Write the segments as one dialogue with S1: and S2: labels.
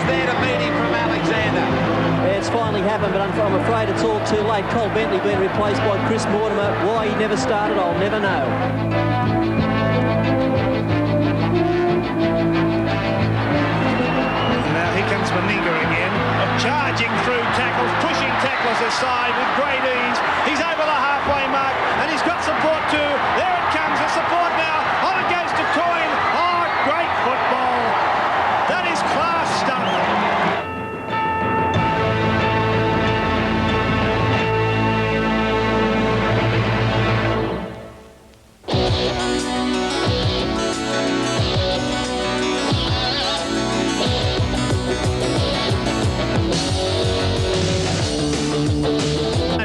S1: was there to meet him from Alexander.
S2: Yeah, it's finally happened, but I'm afraid it's all too late. Cole Bentley being replaced by Chris Mortimer. Why he never started, I'll never know.
S3: Now here comes Meninga again, charging through tackles, pushing tacklers aside with great ease. He's over the halfway mark, and he's got support too. There it comes, the support now. On it goes to Coyne. Oh, great football. That is class stuff.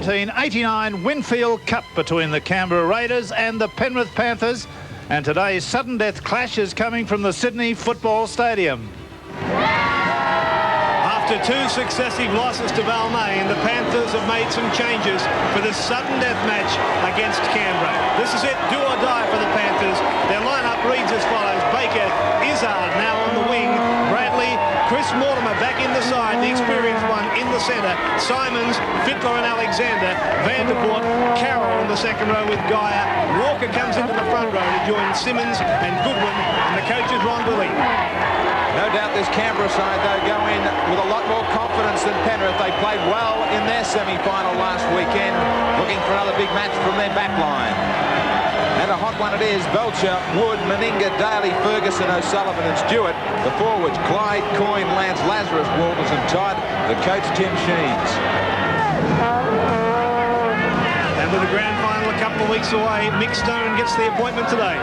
S3: 1989 Winfield Cup between the Canberra Raiders and the Penrith Panthers, and today's sudden death clash is coming from the Sydney Football Stadium. After two successive losses to Balmain, the Panthers have made some changes for this sudden death match against Canberra. This is it, do or die for the Panthers. Their lineup reads as follows: Baker, Izzard now on the wing, Bradley, Chris Mortimer back in the side, the experienced one in the centre, Simons, Fittler and Alexander, Vandervoort, Carroll in the second row with Geyer, Walker comes into the front row to join Simmons and Goodwin, and the coach is Ron Billy.
S1: No doubt this Canberra side, though, go in with a lot more confidence than Penrith. They played well in their semi-final last weekend, looking for another big match from their back line. And a hot one it is. Belcher, Wood, Meninga, Daly, Ferguson, O'Sullivan and Stewart. The forwards, Clyde, Coyne, Lance, Lazarus, Walters and Todd. The coach, Tim Sheens.
S3: And with the grand final a couple of weeks away, Mick Stone gets the appointment today.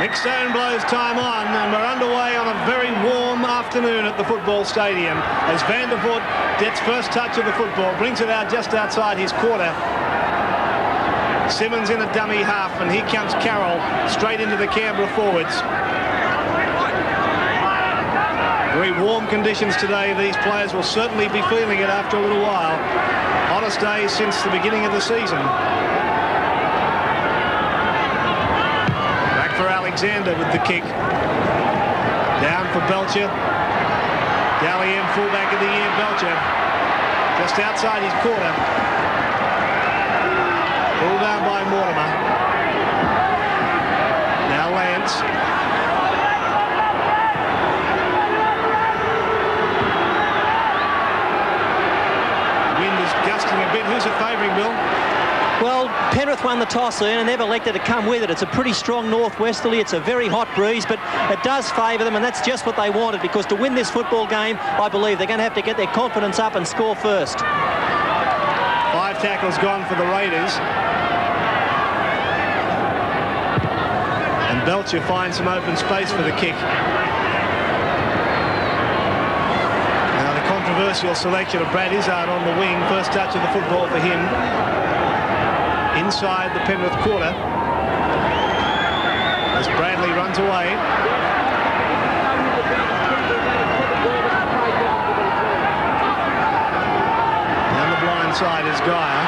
S3: Mick Stone blows time on, and we're underway on a very warm afternoon at the football stadium as Vandervoort gets first touch of the football, brings it out just outside his quarter. Simmons in a dummy half, and here comes Carroll straight into the Canberra forwards. Very warm conditions today. These players will certainly be feeling it after a little while. Hottest day since the beginning of the season. For Alexander with the kick. Down for Belcher. Dally M, fullback of the year, Belcher. Just outside his quarter. Pulled down by Mortimer. Now Lance. Wind is gusting a bit. Who's it favouring, Bill?
S2: Well, Penrith won the toss early and they've elected to come with it. It's a pretty strong northwesterly. It's a very hot breeze, but it does favour them, and that's just what they wanted, because to win this football game, I believe they're going to have to get their confidence up and score first.
S3: 5 tackles gone for the Raiders. And Belcher finds some open space for the kick. Now the controversial selection of Brad Izzard on the wing. First touch of the football for him. Inside the Penrith quarter as Bradley runs away. Down the blind side is Geyer.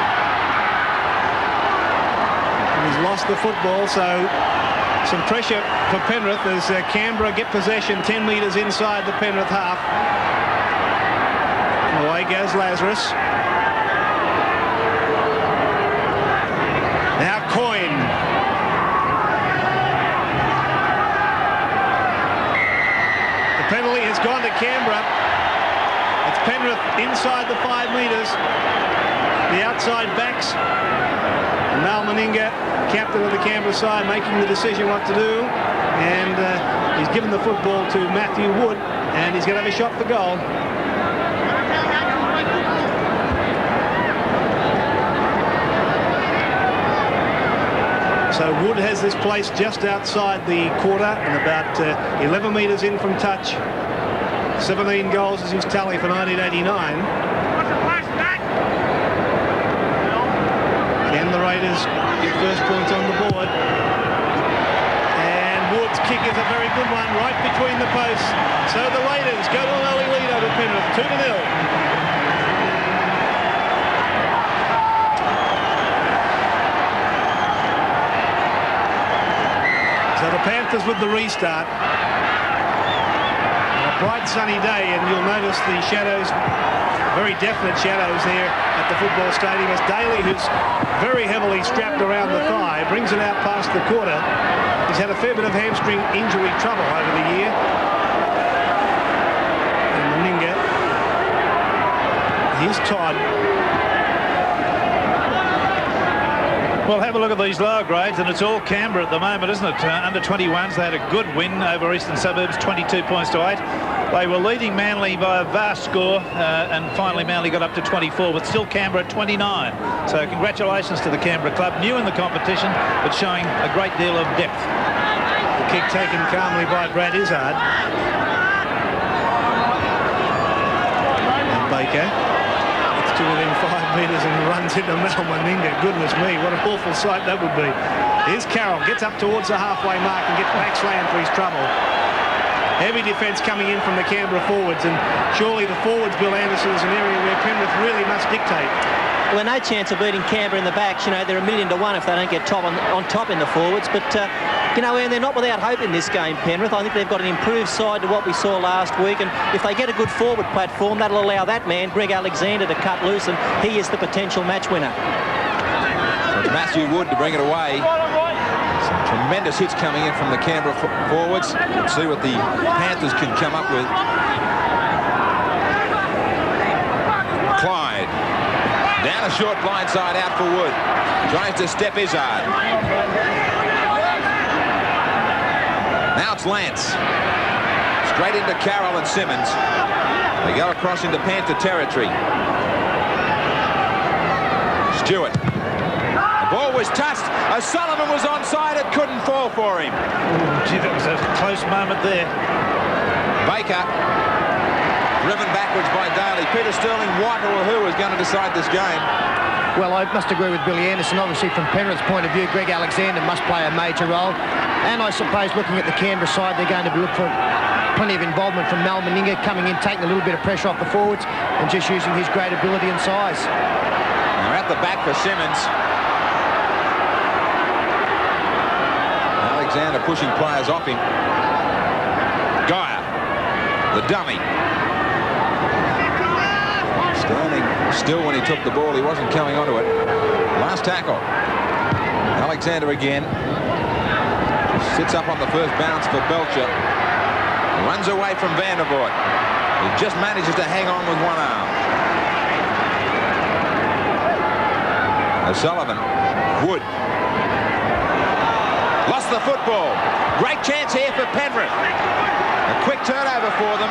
S3: And he's lost the football, so some pressure for Penrith as Canberra get possession 10 metres inside the Penrith half. Away goes Lazarus. Now Coyne. The penalty has gone to Canberra. It's Penrith inside the 5 metres. The outside backs. And Mal Meninga, captain of the Canberra side, making the decision what to do. And he's given the football to Matthew Wood, and he's going to have a shot for goal. So Wood has this place just outside the quarter and about 11 metres in from touch. 17 goals is his tally for 1989. Can the Raiders get first points on the board? And Wood's kick is a very good one, right between the posts. So the Raiders go to an early lead over Penrith, 2-0. So the Panthers with the restart. bright sunny day, and you'll notice the shadows, very definite shadows there at the football stadium, as Daly, who's very heavily strapped around the thigh, brings it out past the quarter. He's had a fair bit of hamstring injury trouble over the year. And Meninga, here's Todd.
S4: Well, have a look at these lower grades, and it's all Canberra at the moment, isn't it? Under 21s, they had a good win over Eastern Suburbs, 22 points to 8. They were leading Manly by a vast score, and finally Manly got up to 24, but still Canberra at 29. So congratulations to the Canberra club, new in the competition, but showing a great deal of depth.
S3: The kick taken calmly by Brad Izzard. And Baker to within 5 metres and runs into Mal Meninga. Goodness me, what an awful sight that would be. Here's Carroll, gets up towards the halfway mark and gets back slammed for his trouble. Heavy defence coming in from the Canberra forwards, and surely the forwards, Bill Anderson, is an area where Penrith really must dictate.
S2: Well, no chance of beating Canberra in the backs. You know, they're 1,000,000 to 1 if they don't get top on top in the forwards. But, you know, and they're not without hope in this game, Penrith. I think they've got an improved side to what we saw last week. And if they get a good forward platform, that'll allow that man, Greg Alexander, to cut loose. And he is the potential match winner.
S1: So it's Matthew Wood to bring it away. Some tremendous hits coming in from the Canberra forwards. Let's see what the Panthers can come up with. Clyde. Down a short blindside out for Wood. Tries to step Izzard. Now it's Lance. Straight into Carroll and Simmons. They go across into Panther territory. Stewart. The ball was touched. O'Sullivan was onside. It couldn't fall for him.
S4: Ooh, gee, that was a close moment there.
S1: Baker. Driven backwards by Daly. Peter Sterling, White or who is going to decide this game?
S5: Well, I must agree with Billy Anderson. Obviously, from Penrith's point of view, Greg Alexander must play a major role. And I suppose looking at the Canberra side, they're going to look for plenty of involvement from Mal Meninga coming in, taking a little bit of pressure off the forwards and just using his great ability and size.
S1: Now at the back for Simmons. Alexander pushing players off him. Geyer, the dummy. Standing still when he took the ball. He wasn't coming onto it. Last tackle. Alexander again. Sits up on the first bounce for Belcher. Runs away from Vandervoort. He just manages to hang on with one arm. O'Sullivan. Wood. Lost the football. Great chance here for Penrith. A quick turnover for them.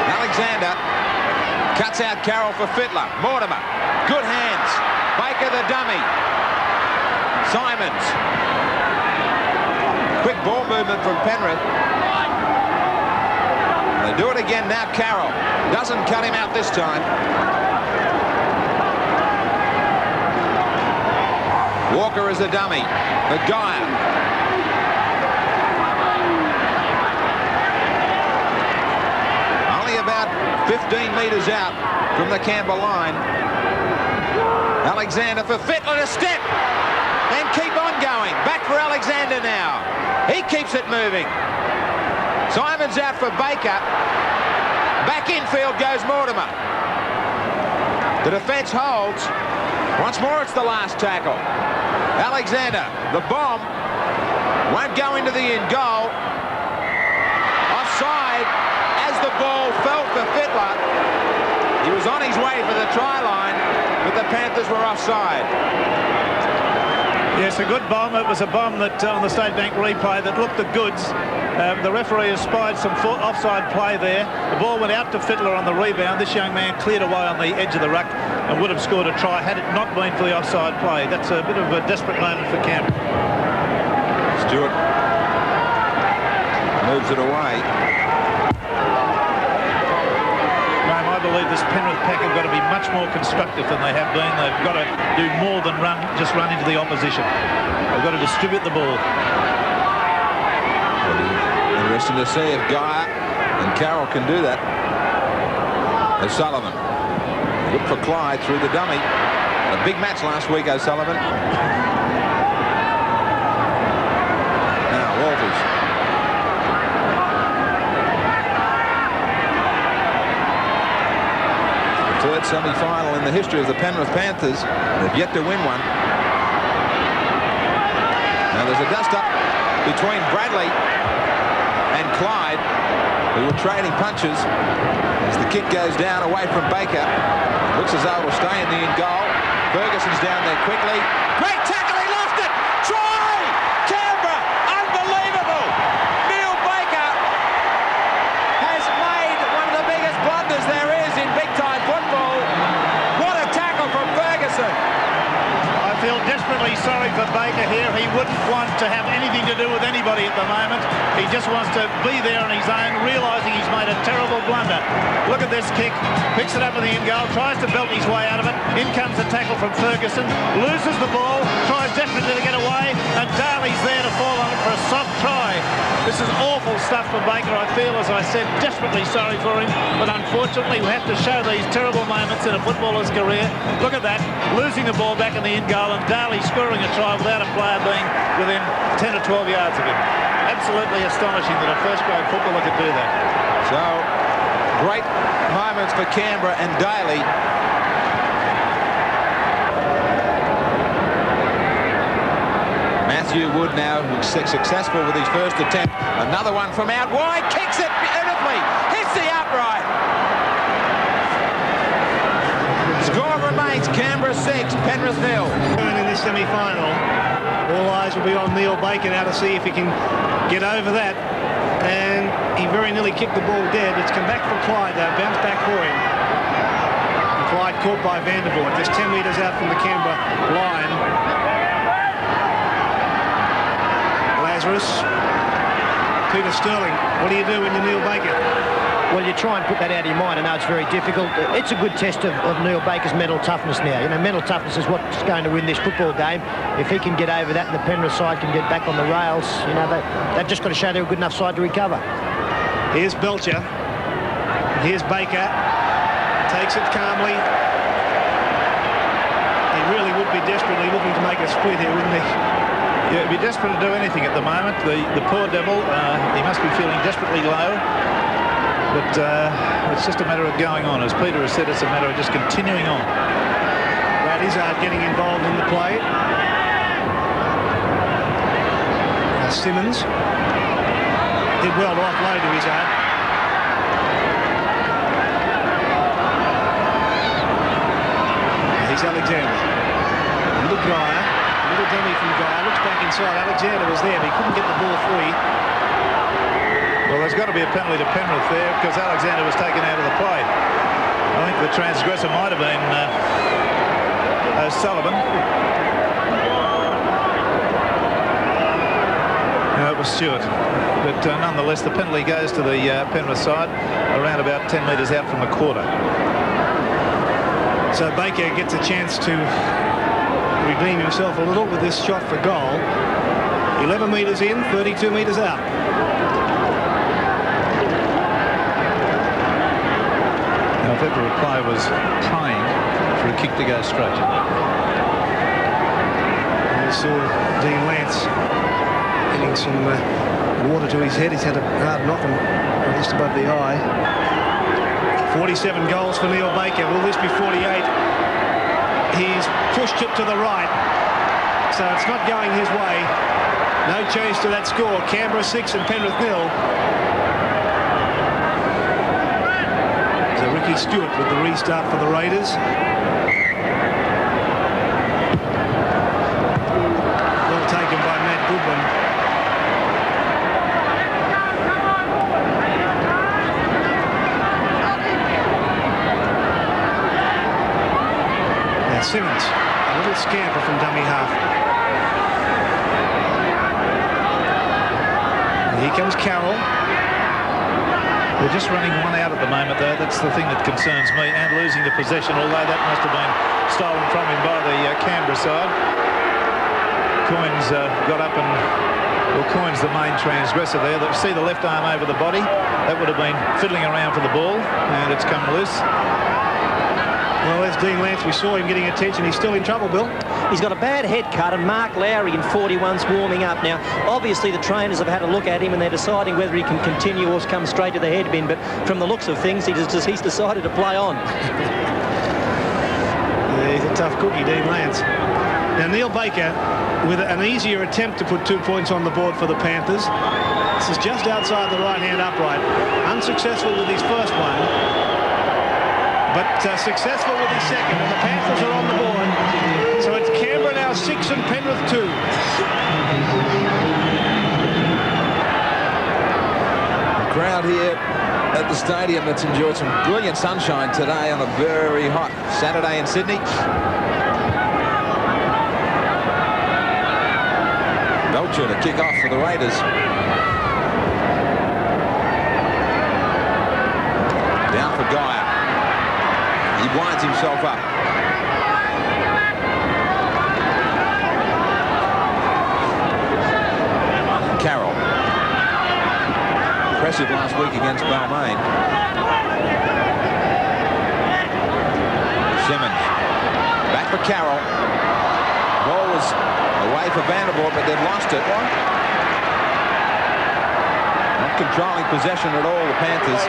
S1: Alexander cuts out Carroll for Fittler. Mortimer. Good hands. Baker the dummy. Simons. Quick ball movement from Penrith. They do it again now. Carroll doesn't cut him out this time. Walker is a dummy. The Geyer. Only about 15 metres out from the Canberra line. Alexander for Fittler to step and keep on going. Back for Alexander now. He keeps it moving. Simon's out for Baker. Back infield goes Mortimer. The defence holds. Once more it's the last tackle. Alexander, the bomb, won't go into the in goal. Offside as the ball fell for Fittler. He was on his way for the try line, but the Panthers were offside.
S4: Yes, a good bomb. It was a bomb that on the State Bank replay that looked the goods. The referee has spied some offside play there. The ball went out to Fittler on the rebound. This young man cleared away on the edge of the ruck and would have scored a try had it not been for the offside play. That's a bit of a desperate moment for Canberra.
S1: Stewart moves it away.
S4: Graham, I believe this Penrith pack have got to be much more constructive than they have been. They've got to do more than just run into the opposition. They've got to distribute the ball.
S1: Interesting to see if Geyer and Carroll can do that. O'Sullivan. Look for Clyde through the dummy. A big match last week, O'Sullivan. Now Walters. semi-final in the history of the Penrith Panthers. They've yet to win one. Now there's a dust-up between Bradley and Clyde, who were trading punches as the kick goes down away from Baker. Looks as though it'll stay in the in goal. Ferguson's down there quickly. Great tackle, he lost it! Try! Canberra! Unbelievable! Neil Baker has made one of the biggest blunders there is in big-time football. What a tackle from Ferguson!
S4: I feel desperately sorry for Baker here. He wouldn't want to have anything to do with anybody at the moment. He just wants to be there on his own, realising he's made a terrible blunder. Look at this kick. Picks it up in the in goal, tries to belt his way out of it. In comes a tackle from Ferguson, loses the ball, tries desperately to get away, and Daly's there to fall on it for a soft try. This is awful stuff for Baker. I feel, as I said, desperately sorry for him, but unfortunately we have to show these terrible moments in a footballer's career. Look at that, losing the ball back in the in goal, and Daly scoring a try without a player being within 10 or 12 yards of him. Absolutely astonishing that a first-grade footballer could do that.
S1: So, great moments for Canberra and Daly. Matthew Wood now successful with his first attempt. Another one from out wide, kicks it beautifully, hits the upright. Score remains Canberra 6, Penrith 0.
S3: In this semi-final, all eyes will be on Neil Baker now to see if he can get over that. And he very nearly kicked the ball dead. It's come back for Clyde though, bounced back for him. And Clyde caught by Vandervoort, just 10 metres out from the Canberra line. Lazarus, Peter Sterling, what do you do when you're Neil Baker?
S5: Well, you try and put that out of your mind. I know it's very difficult. It's a good test of Neil Baker's mental toughness now. You know, mental toughness is what's going to win this football game. If he can get over that and the Penrith side can get back on the rails, you know, they've just got to show they're a good enough side to recover.
S3: Here's Belcher. Here's Baker. Takes it calmly. He really would be desperately looking to make a split here, wouldn't he?
S4: Yeah, he'd be desperate to do anything at the moment. The poor devil, he must be feeling desperately low. But it's just a matter of going on. As Peter has said, it's a matter of just continuing on.
S3: Brad Izzard getting involved in the play. Simmons did well to offload to Izzard. Here's Alexander. Little Geyer, little dummy from Geyer, looks back inside. Alexander was there, but he couldn't get the ball free.
S4: Well, there's got to be a penalty to Penrith there because Alexander was taken out of the play. I think the transgressor might have been Sullivan. No, it was Stewart. But nonetheless, the penalty goes to the Penrith side around about 10 metres out from the quarter.
S3: So Baker gets a chance to redeem himself a little with this shot for goal. 11 metres in, 32 metres out.
S4: Now, if ever a player was praying for a kick to go straight.
S3: We saw Dean Lance getting some water to his head. He's had a hard knock just above the eye. 47 goals for Neil Baker. Will this be 48? He's pushed it to the right, so it's not going his way. No change to that score. Canberra 6 and Penrith 0. So Ricky Stewart with the restart for the Raiders. Well taken by Matt Goodwin. Now Simmons, a little scamper from dummy half. And here comes Carroll.
S4: They're just running one out at the moment, though. That's the thing that concerns me, and losing the possession, although that must have been stolen from him by the Canberra side. Coyne's got up and... Well, Coyne's the main transgressor there. See the left arm over the body? That would have been fiddling around for the ball, and it's come loose.
S3: Well, there's Dean Lance. We saw him getting attention. He's still in trouble, Bill.
S2: He's got a bad head cut, and Mark Lowry in 41's warming up. Now, obviously, the trainers have had a look at him, and they're deciding whether he can continue or come straight to the head bin. But from the looks of things, he's decided to play on.
S3: Yeah, he's a tough cookie, Dean Lance. Now, Neil Baker, with an easier attempt to put 2 points on the board for the Panthers. This is just outside the right-hand upright. Unsuccessful with his first one, but successful with his second, and the Panthers are on the board. So it's Canberra now 6 and Penrith 2.
S1: The crowd here at the stadium that's enjoyed some brilliant sunshine today on a very hot Saturday in Sydney. Belcher to kick off for the Raiders. Down for Geyer. He winds himself up. Carroll. Impressive last week against Balmain. Simmons. Back for Carroll. Ball was away for Vandervoort, but they've lost it. Not controlling possession at all, the Panthers.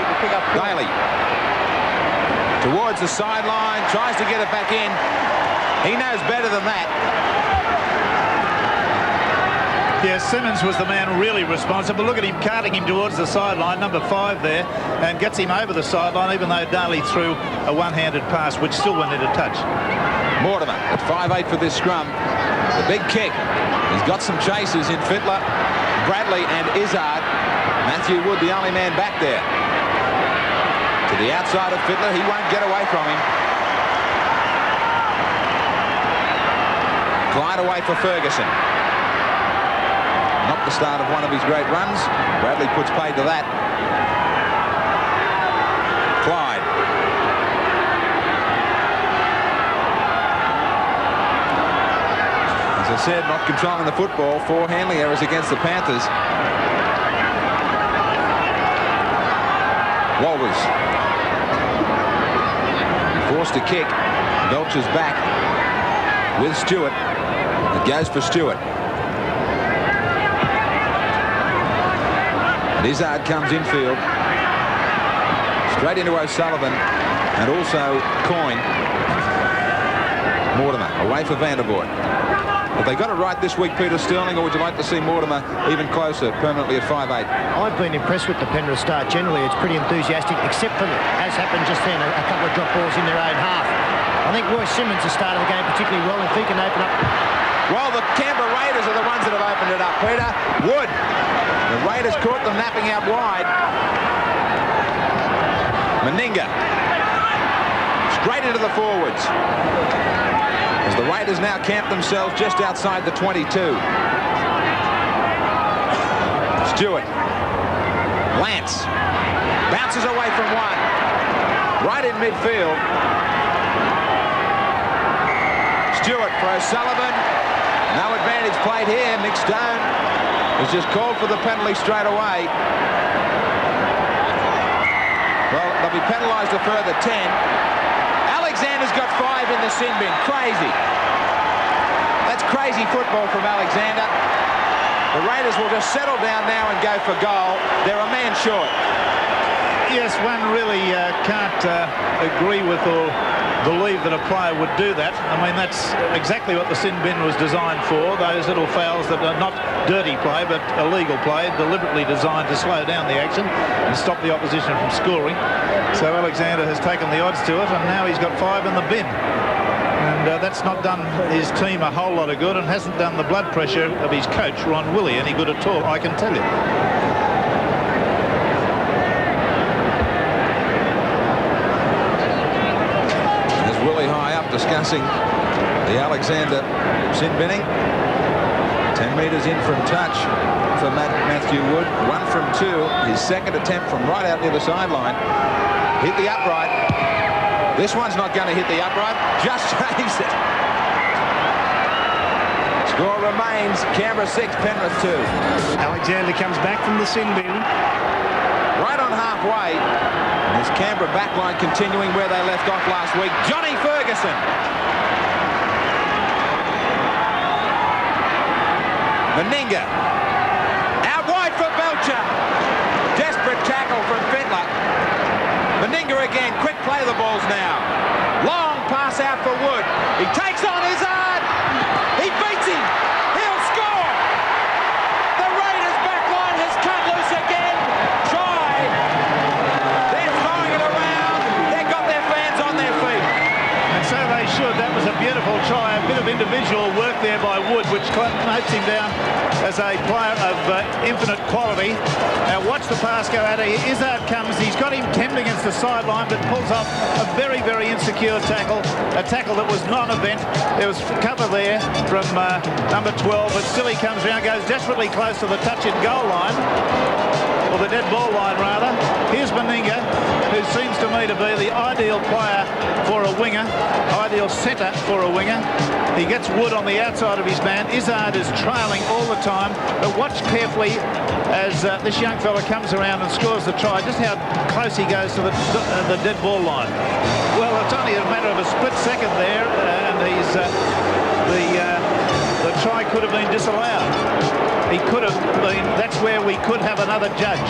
S1: Daly. Towards the sideline, tries to get it back in. He knows better than that.
S4: Yeah, Simmons was the man really responsible. Look at him carting him towards the sideline, number 5 there, and gets him over the sideline, even though Daly threw a one-handed pass, which still went into touch.
S1: Mortimer at 5'8" for this scrum. The big kick. He's got some chasers in Fittler, Bradley and Izzard. Matthew Wood, the only man back there. To the outside of Fittler. He won't get away from him. Glide away for Ferguson. Not the start of one of his great runs. Bradley puts paid to that. Clyde. As I said, not controlling the football. 4 handling errors against the Panthers. Walters. Forced to kick. Belcher's back with Stewart. It goes for Stewart. And Izzard comes infield. Straight into O'Sullivan and also Coyne. Mortimer away for Vandervoort. Have they got it right this week, Peter Sterling, or would you like to see Mortimer even closer, permanently at 5'8"?
S5: I've been impressed with the Penrith start generally. It's pretty enthusiastic, except for, as happened just then, a couple of drop balls in their own half. I think Roy Simmons has started the game particularly well. If he can open up...
S1: Well, the Canberra Raiders are the ones that have opened it up, Peter. Wood. The Raiders caught them napping out wide. Meninga. Straight into the forwards. As the Raiders now camp themselves just outside the 22. Stewart. Lance. Bounces away from one. Right in midfield. Stewart for O'Sullivan. No advantage played here. Mick Stone has just called for the penalty straight away. Well, they'll be penalised a further 10. Alexander's got 5 in the sin bin. Crazy. That's crazy football from Alexander. The Raiders will just settle down now and go for goal. They're a man short.
S4: Yes, one really can't agree with or believe that a player would do that. I mean, that's exactly what the sin bin was designed for. Those little fouls that are not dirty play but illegal play, deliberately designed to slow down the action and stop the opposition from scoring. So Alexander has taken the odds to it, and now he's got 5 in the bin. And that's not done his team a whole lot of good, and hasn't done the blood pressure of his coach, Ron Willey, any good at all, I can tell you.
S1: Discussing the Alexander sin binning. 10 metres in from touch for Matthew Wood. 1 from 2. His second attempt from right out near the sideline. Hit the upright. This one's not going to hit the upright. Just raised it. Score remains Canberra 6, Penrith 2.
S3: Alexander comes back from the sin bin.
S1: Right on halfway. And this Canberra backline continuing where they left off last week. Johnny Ferguson. Meninga. Out wide for Belcher. Desperate tackle from Fittler. Meninga again. Quick play the balls now. Long pass out for Wood.
S4: Wood, which notes him down as a player of infinite quality. Now watch the pass go out. Izzard comes. He's got him tempted against the sideline, but pulls off a very, very insecure tackle. A tackle that was non-event. There was cover there from number 12, but still he comes around, goes desperately close to the touch and goal line. Or the dead ball line, rather. Here's Meninga, who seems to me to be the ideal player for a winger, ideal centre for a winger. He gets Wood on the outside of his man. Izzard is trailing all the time. But watch carefully as this young fella comes around and scores the try, just how close he goes to the dead ball line. Well, it's only a matter of a split second there, and he's the try could have been disallowed. He could have been, that's where we could have another judge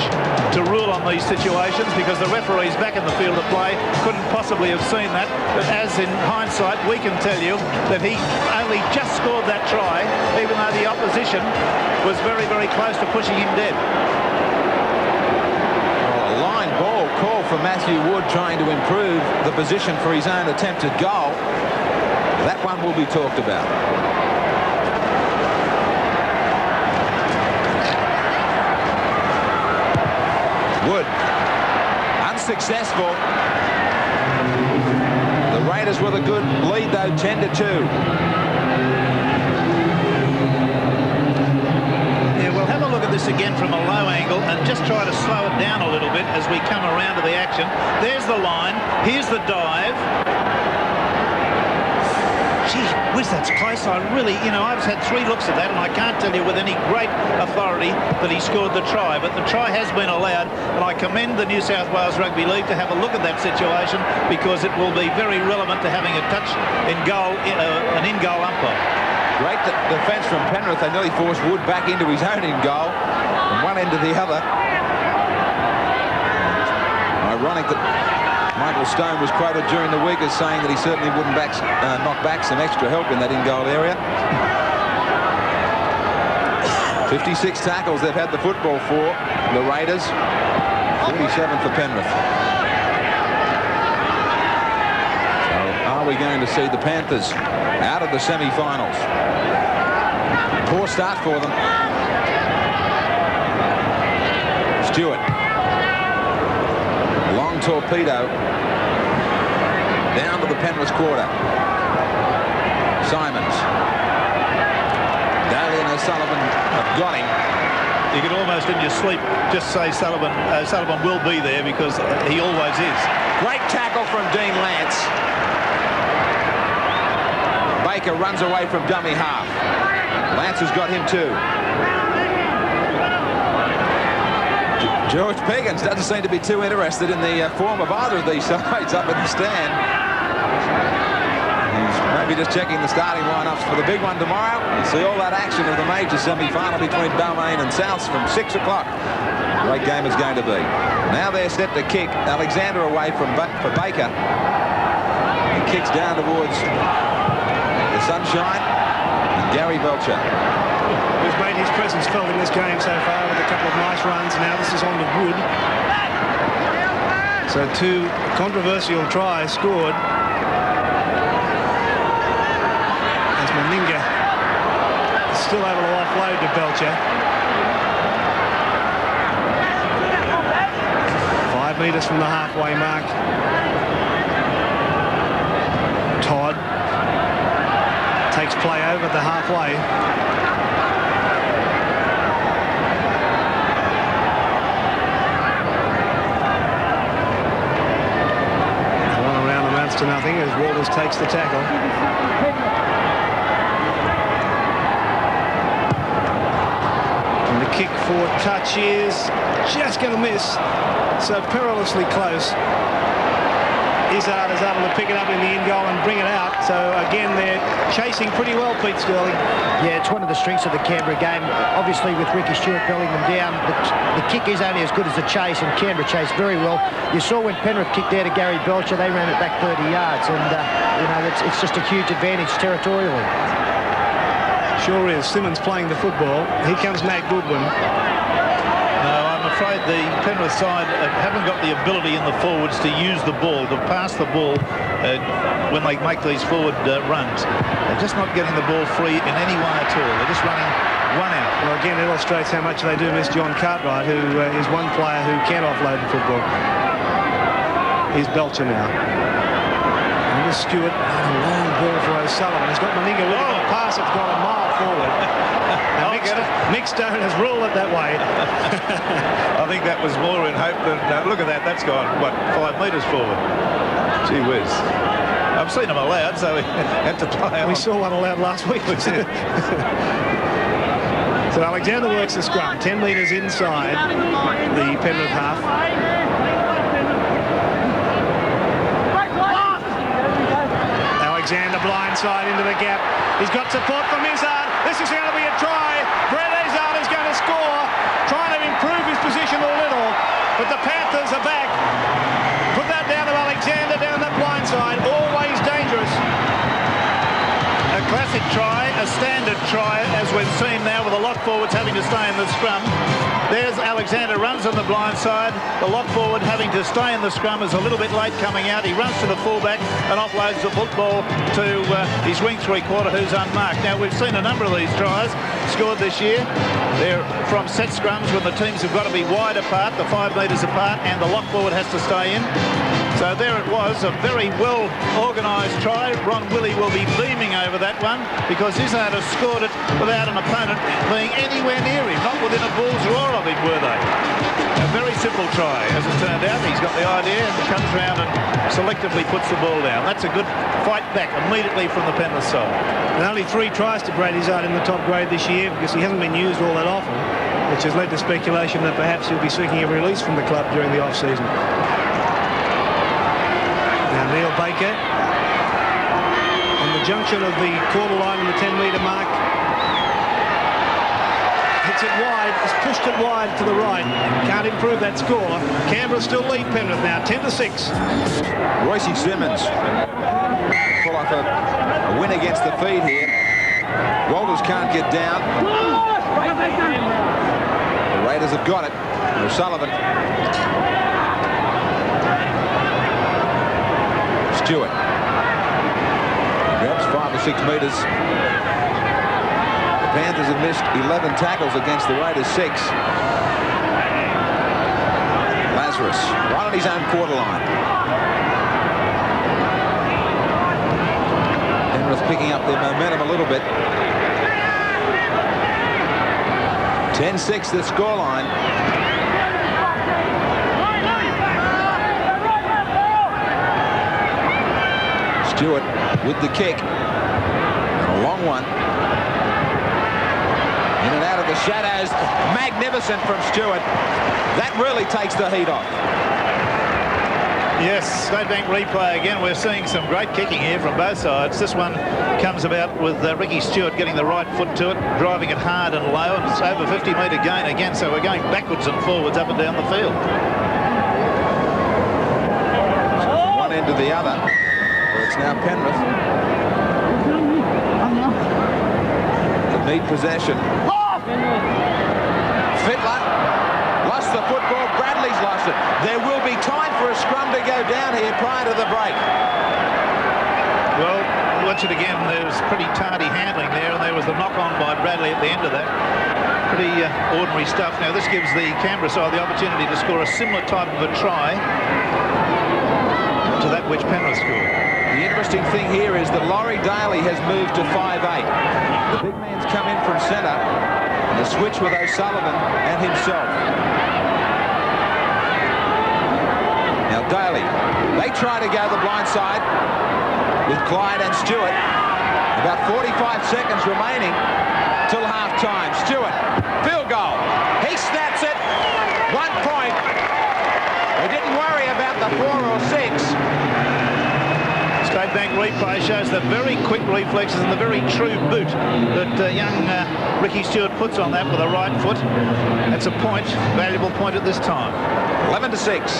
S4: to rule on these situations, because the referee's back in the field of play, couldn't possibly have seen that. But as in hindsight, we can tell you that he only just scored that try, even though the opposition was very, very close to pushing him dead.
S1: Well, a line ball call for Matthew Wood, trying to improve the position for his own attempted goal. That one will be talked about. Wood, unsuccessful. The Raiders with a good lead, though, 10-2.
S4: Yeah, we'll have a look at this again from a low angle and just try to slow it down a little bit as we come around to the action. There's the line. Here's the dive. Gee whiz, that's close. I really, I've had 3 looks at that, and I can't tell you with any great authority that he scored the try. But the try has been allowed, and I commend the New South Wales Rugby League to have a look at that situation, because it will be very relevant to having a touch in goal, an in-goal umpire.
S1: Great defence from Penrith. They nearly forced Wood back into his own in-goal, from one end to the other. Ironic that Michael Stone was quoted during the week as saying that he certainly wouldn't knock back some extra help in that in-goal area. 56 tackles they've had the football for, the Raiders. 47 for Penrith. So are we going to see the Panthers out of the semi-finals? Poor start for them. Stewart. Long torpedo down to the Penrith quarter. Simons. Daly and O'Sullivan have got him.
S4: You could almost in your sleep just say Sullivan will be there, because he always is.
S1: Great tackle from Dean Lance. Baker runs away from dummy half. Lance has got him too. George Peggins doesn't seem to be too interested in the form of either of these sides up in the stand. He's maybe just checking the starting lineups for the big one tomorrow. We'll see all that action of the major semi-final between Balmain and Souths from 6 o'clock. Great game is going to be. Now they're set to kick. Alexander away for Baker. He kicks down towards the sunshine. And Gary Belcher,
S3: who's made his presence felt in this game so far with a couple of nice runs. Now this is on to Wood. So 2 controversial tries scored. As Meninga is still able to offload to Belcher. 5 metres from the halfway mark. Todd takes play over the halfway. To nothing as Walters takes the tackle. And the kick for touch is just going to miss. So perilously close. Izzard is able to pick it up in the in goal and bring it out. So again, they're chasing pretty well, Pete Sterling.
S5: Yeah, it's one of the strengths of the Canberra game. Obviously, with Ricky Stewart belling them down, the kick is only as good as the chase, and Canberra chased very well. You saw when Penrith kicked there to Gary Belcher, they ran it back 30 yards, and it's just a huge advantage territorially.
S3: Sure is. Simmons playing the football. Here comes Matt Goodwin.
S4: No, I'm afraid the Penrith side haven't got the ability in the forwards to use the ball, to pass the ball when they make these forward runs. They're just not getting the ball free in any way at all. They're just running one out.
S3: Well, again, it illustrates how much they do miss John Cartwright, who is one player who can offload the football. Here's Belcher now. And here's Stewart. And a long ball for O'Sullivan. He's got Meninga with him on a pass. It's gone a mile forward. Mick Stone has ruled it that way.
S4: I think that was more in hope than... look at that. That's gone, what, 5 metres forward. Gee whiz. I've seen them allowed, so we had to play on.
S3: We saw one allowed last week. So Alexander works the scrum. 10 metres inside the Penrith half. Alexander blindside into the gap. He's got support from Izzard. This is going to be a try. Brett Izzard is going to score, trying to improve his position a little, but the Panthers are back. Put that down to Alexander down that blindside. Always dangerous.
S4: A classic try, a standard try, as we've seen now with the lock forwards having to stay in the scrum. There's Alexander, runs on the blind side. The lock forward having to stay in the scrum is a little bit late coming out. He runs to the fullback and offloads the football to his wing three-quarter, who's unmarked. Now, we've seen a number of these tries scored this year. They're from set scrums when the teams have got to be wide apart, the 5 metres apart, and the lock forward has to stay in. So there it was, a very well-organised try. Ron Willey will be beaming over that one because Izzard has scored it without an opponent being anywhere near him, not within a bull's roar of him, were they? A very simple try, as it turned out. He's got the idea and comes round and selectively puts the ball down. That's a good fight back immediately from the Penrith side.
S3: And only 3 tries to Brad Izzard in the top grade this year because he hasn't been used all that often, which has led to speculation that perhaps he'll be seeking a release from the club during the off-season. Now Neil Baker on the junction of the quarter line and the 10-metre mark. Hits it wide, has pushed it wide to the right. Can't improve that score. Canberra still lead Penrith now, 10-6.
S1: Royce Simmons pull off a win against the feed here. Walters can't get down. The Raiders have got it. O'Sullivan. Stewart grabs 5 or 6 metres. The Panthers have missed 11 tackles against the Raiders 6. Lazarus right on his own quarter line. Penrith picking up their momentum a little bit. 10-6 the scoreline. Stewart with the kick. A long one. In and out of the shadows. Magnificent from Stewart. That really takes the heat off.
S4: Yes, State Bank replay again. We're seeing some great kicking here from both sides. This one comes about with Ricky Stewart getting the right foot to it, driving it hard and low, and it's over 50-metre gain again, so we're going backwards and forwards up and down the field.
S1: From one end to the other. It's now Penrith. The need possession. Fittler lost the football. Bradley's lost it. There will be time for a scrum to go down here prior to the break.
S4: Well, watch it again. There was pretty tardy handling there, and there was the knock-on by Bradley at the end of that. Pretty ordinary stuff. Now, this gives the Canberra side the opportunity to score a similar type of a try to that which Penrith scored.
S1: The interesting thing here is that Laurie Daly has moved to 5'8". The big man's come in from centre, and the switch with O'Sullivan and himself. Now Daly, they try to go the blind side with Clyde and Stewart. About 45 seconds remaining till half-time. Stewart, field goal. He snaps it. 1 point. They didn't worry about the 4 or 6.
S4: State Bank replay shows the very quick reflexes and the very true boot that young Ricky Stewart puts on that with the right foot. That's a point, valuable point at this time.
S1: 11-6.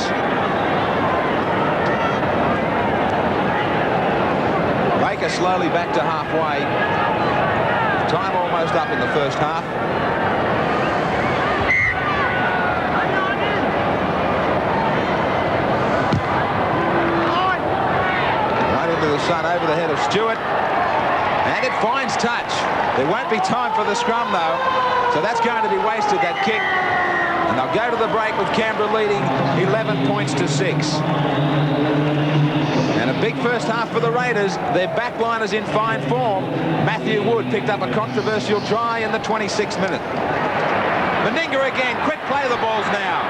S1: Baker slowly back to halfway. Time almost up in the first half. Stewart. And it finds touch. There won't be time for the scrum, though. So that's going to be wasted, that kick. And they'll go to the break with Canberra leading 11 points to 6. And a big first half for the Raiders. Their backline is in fine form. Matthew Wood picked up a controversial try in the 26th minute. Meninga again. Quick play of the balls now.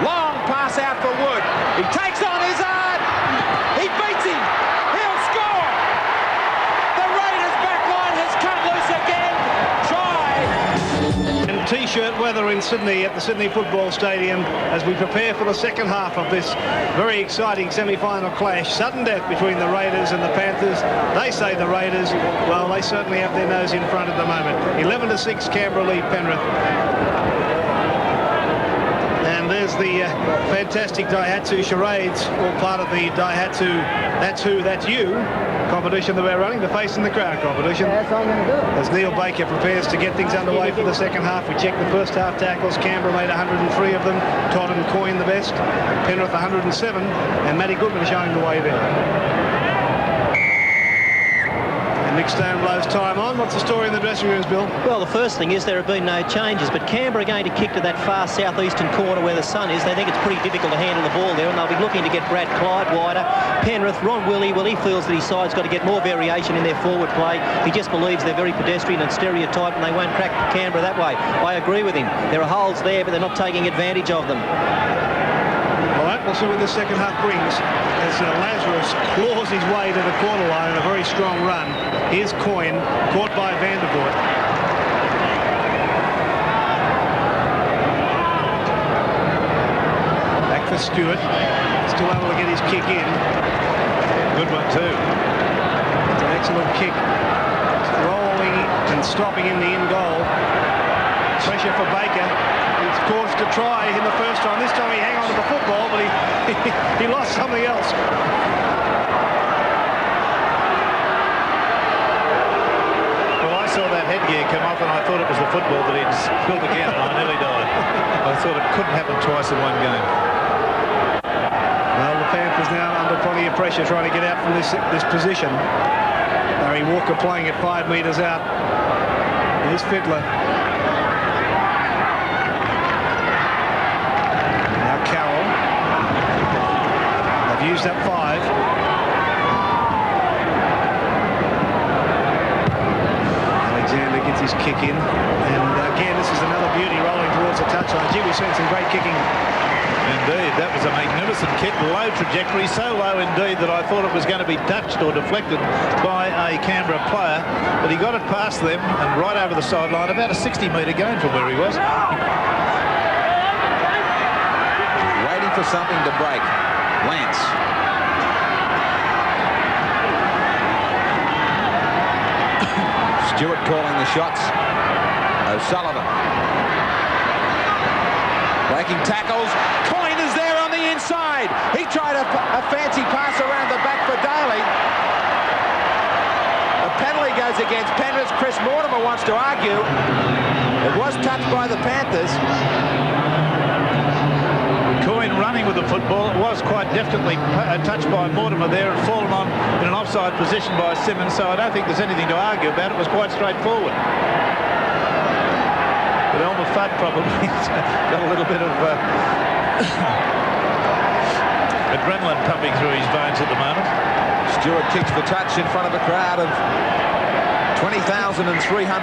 S1: Long pass out for Wood. He takes on Izzard. He beats him. He'll score. The Raiders backline has come loose again. Try.
S3: And T-shirt weather in Sydney at the Sydney Football Stadium as we prepare for the second half of this very exciting semi-final clash. Sudden death between the Raiders and the Panthers. They say the Raiders, well, they certainly have their nose in front at the moment. 11-6 Canberra lead Penrith. And there's the fantastic Daihatsu charades, all part of the Daihatsu That's Who, That's You competition that we're running, the Face in the Crowd competition.
S5: Yeah, that's all I'm going to do.
S3: As Neil Baker prepares to get things underway for the second half, we check the first half tackles. Canberra made 103 of them. Todd and Coyne the best. Penrith 107, and Matty Goodman showing the way there. Nick Stone blows time on. What's the story in the dressing rooms, Bill?
S2: Well, the first thing is there have been no changes, but Canberra are going to kick to that far southeastern corner where the sun is. They think it's pretty difficult to handle the ball there, and they'll be looking to get Brad Clyde wider. Penrith, Ron Willie, well, he feels that his side's got to get more variation in their forward play. He just believes they're very pedestrian and stereotyped, and they won't crack Canberra that way. I agree with him. There are holes there, but they're not taking advantage of them.
S3: All right, we'll see what the second half brings. As Lazarus claws his way to the corner line in a very strong run. Here's Coyne, caught by Vandervoort. Back for Stewart. Still able to get his kick in.
S4: Good one too.
S3: It's an excellent kick. It's rolling and stopping in the in goal. Pressure for Baker. He's forced to try in the first time. This time he hung on to the football, but he lost something else.
S4: Well, I saw that headgear come off and I thought it was the football that he'd spilled again, and I nearly died. I thought it couldn't happen twice in one game.
S3: Well, the Panthers now under plenty of pressure trying to get out from this position. Barry Walker playing at 5 metres out. Here's Fiddler. Now Carroll. They've used up 5. Alexander gets his kick in. And again, this is another beauty rolling towards the touchline. Gee, we've seen some great kicking.
S4: Indeed, that was a magnificent kick, low trajectory, so low indeed that I thought it was going to be touched or deflected by a Canberra player, but he got it past them and right over the sideline, about a 60-metre gain from where he was.
S1: Waiting for something to break. Lance. Stewart calling the shots. O'Sullivan. Breaking tackles. Coyne is there on the inside. He tried a fancy pass around the back for Daly. A penalty goes against Penrith. Chris Mortimer wants to argue. It was touched by the Panthers.
S4: Coyne running with the football. It was quite definitely touched by Mortimer there and fallen on in an offside position by Simmons, so I don't think there's anything to argue about. It was quite straightforward. But Elmer Fudd probably got a little bit of adrenaline pumping through his veins at the moment.
S1: Stewart kicks for touch in front of a crowd of 20,300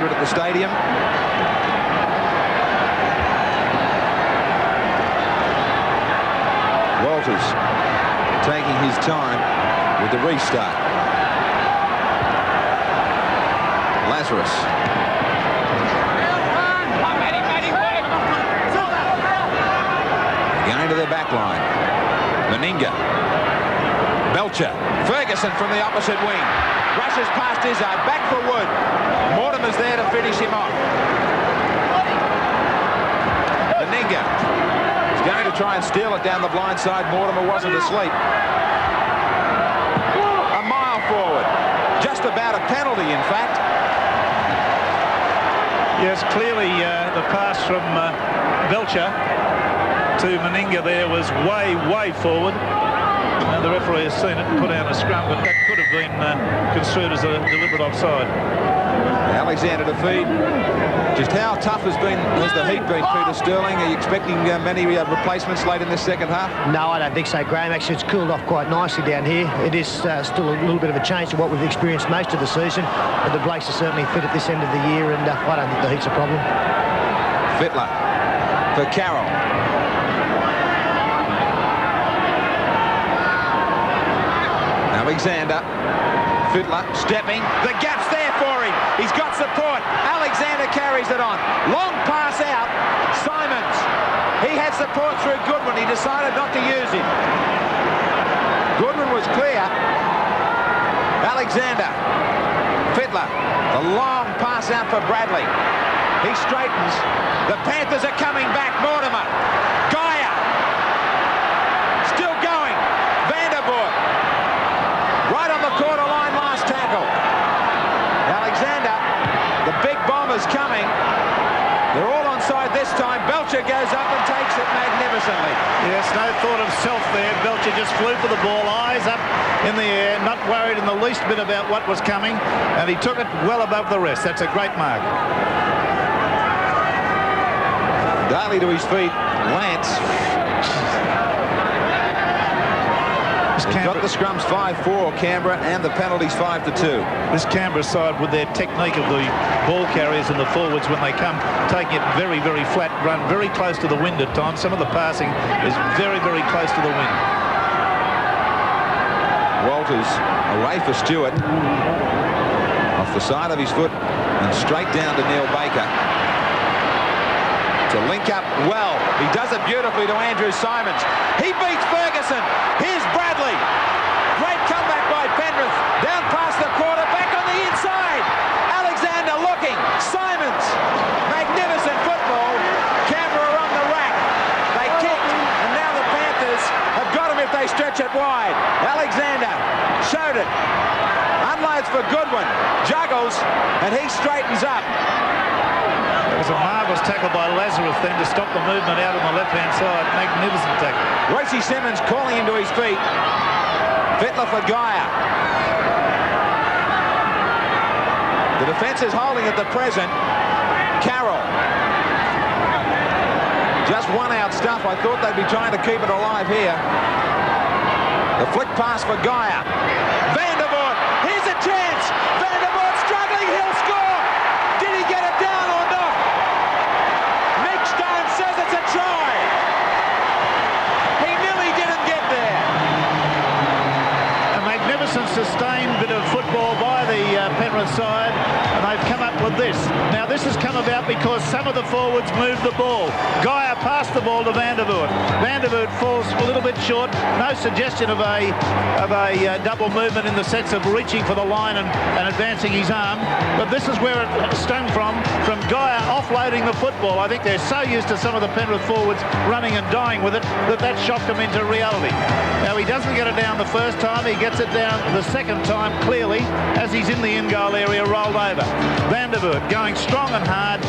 S1: at the stadium. Walters taking his time with the restart. Lazarus. Going to their back line. Meninga. Belcher. Ferguson from the opposite wing. Rushes past Izzard. Back for Wood. Mortimer's there to finish him off. Meninga is going to try and steal it down the blind side. Mortimer wasn't asleep. A mile forward. Just about a penalty, in fact.
S4: Yes, clearly the pass from Belcher to Meninga there was way forward. The referee has seen it and put out a scrum, but that could have been construed as a deliberate offside.
S1: Alexander to feed. Just how tough has the heat been, Peter Sterling? Are you expecting many replacements late in this second half?
S5: No, I don't think so, Graham. Actually, it's cooled off quite nicely down here. It is still a little bit of a change to what we've experienced most of the season, but the Blakes are certainly fit at this end of the year, and I don't think the heat's a problem.
S1: Fittler for Carroll. Alexander. Fittler stepping. The gap's there for him. He's got support. Alexander carries it on. Long pass out. Simons. He had support through Goodwin. He decided not to use him. Goodwin was clear. Alexander. Fittler. The long pass out for Bradley. He straightens. The Panthers are coming back. Mortimer. Geyer. Still going. Vandervoort. Right on the quarter line, last tackle. Alexander, the big bomber's coming. They're all onside this time. Belcher goes up and takes it magnificently.
S4: Yes, no thought of self there. Belcher just flew for the ball, eyes up in the air, not worried in the least bit about what was coming, and he took it well above the rest. That's a great mark.
S1: Daly to his feet. Lance. They've got the scrums 5-4, Canberra, and the penalties 5-2.
S4: This Canberra side, with their technique of the ball carriers and the forwards when they come, taking it very, very flat, run very close to the wind at times. Some of the passing is very, very close to the wind.
S1: Walters away for Stewart. Off the side of his foot and straight down to Neil Baker. To link up well. He does it beautifully to Andrew Simons. He beats Ferguson. Here's Bradley. Great comeback by Penrith. Down past the quarter, back on the inside. Alexander looking. Simons. Magnificent football. Canberra on the rack. They kicked, and now the Panthers have got him if they stretch it wide. Alexander showed it. Unloads for Goodwin. Juggles, and he straightens up.
S4: It was a marvellous tackle by Lazarus then to stop the movement out on the left-hand side. Magnificent tackle.
S1: Royce Simmons calling him to his feet. Fittler for Geyer. The defence is holding at the present. Carroll. Just one out stuff. I thought they'd be trying to keep it alive here. The flick pass for Geyer. Vandervoort. Here's a chance. Vandervoort struggling. He'll score. Did he get it down or not? Nick Stone says it's a try. He nearly didn't get there.
S4: A magnificent sustained bit of football by the Penrith side, and they've come up with this. Now this has come about because some of the forwards moved the ball. Geyer passed the ball to Vandervoort. Vandervoort falls a little bit short. No suggestion of a double movement in the sense of reaching for the line and advancing his arm. But this is where it stung from Geyer offloading the football. I think they're so used to some of the Penrith forwards running and dying with it that shocked them into reality. Now he doesn't get it down the first time. He gets it down the second time clearly as he's in the in-goal area, rolled over. Vandervoort going strong and hard,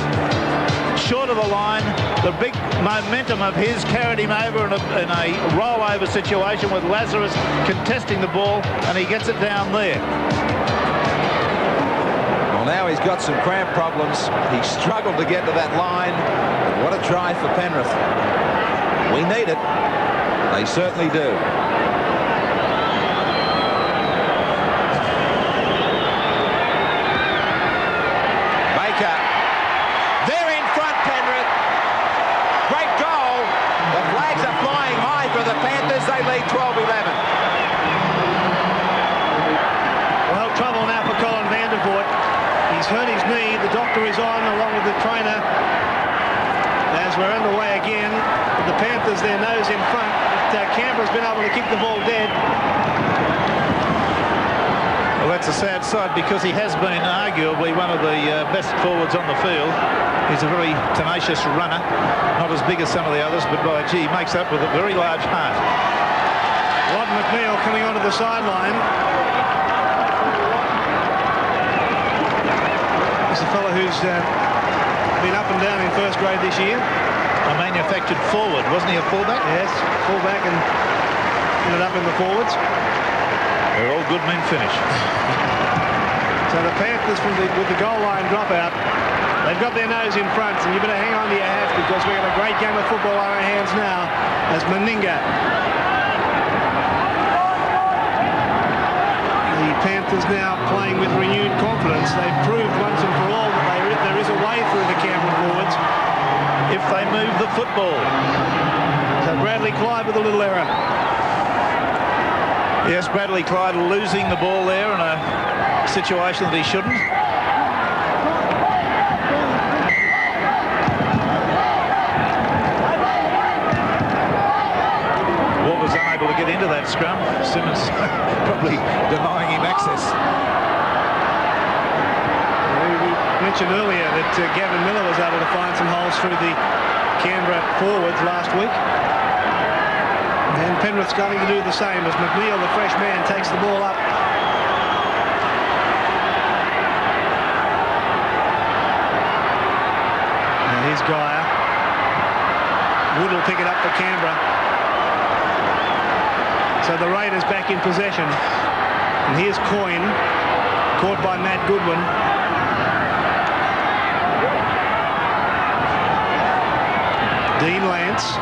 S4: short of the line. The big momentum of his carried him over in a rollover situation with Lazarus contesting the ball, and he gets it down there.
S1: Well, now he's got some cramp problems. He struggled to get to that line. What a try for Penrith. We need it. They certainly do. They're in front, Penrith. Great goal. The flags are flying high for the Panthers. They lead 12-11.
S3: Well, trouble now for Colin Vandervoort. He's hurt his knee. The doctor is on along with the trainer. As we're underway again, the Panthers, their nose in front. But Canberra's been able to keep the ball dead.
S4: Well, that's a sad sight because he has been arguably one of the best forwards on the field. He's a very tenacious runner, not as big as some of the others, but by gee, he makes up with a very large heart.
S3: Rod McNeil coming onto the sideline. He's a fellow who's been up and down in first grade this year.
S4: A manufactured forward, wasn't he a fullback?
S3: Yes, fullback, and ended up in the forwards.
S4: They're all good men finish.
S3: So the Panthers with the goal line dropout, they've got their nose in front, and you better hang on to your hats because we've got a great game of football on our hands now as Meninga. The Panthers now playing with renewed confidence. They've proved once and for all that there is a way through the Canberra forwards
S4: If they move the football.
S3: So Bradley Clyde with a little error.
S4: Yes, Bradley Clyde losing the ball there in a situation that he shouldn't. Watt was unable to get into that scrum. Simmons probably denying him access.
S3: We mentioned earlier that Gavin Miller was able to find some holes through the Canberra forwards last week. And Penrith's going to do the same as McNeil, the fresh man, takes the ball up. Now here's Geyer. Wood will pick it up for Canberra. So the Raiders back in possession. And here's Coyne, caught by Matt Goodwin. Dean Lance.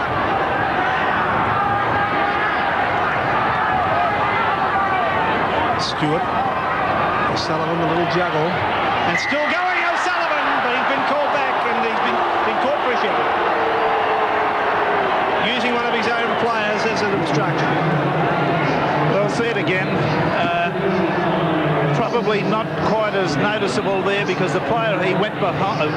S3: Stewart. O'Sullivan, a little juggle. And still going, O'Sullivan, but he's been called back and he's been caught pressure. Using one of his own players as an obstruction.
S4: Well, I'll see it again. Probably not quite as noticeable there because the player he went behind,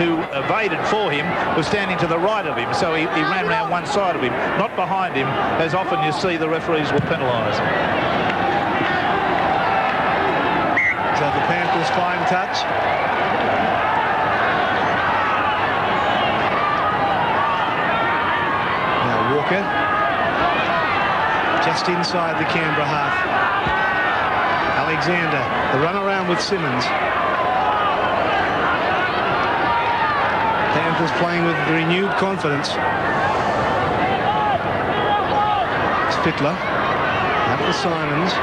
S4: who evaded for him was standing to the right of him, so he ran around one side of him, not behind him, as often you see the referees will penalise.
S3: So the Panthers' fine touch. Now Walker, just inside the Canberra half. Alexander, the run around with Simmons. Panthers playing with renewed confidence. It's Fittler. Out for Simons.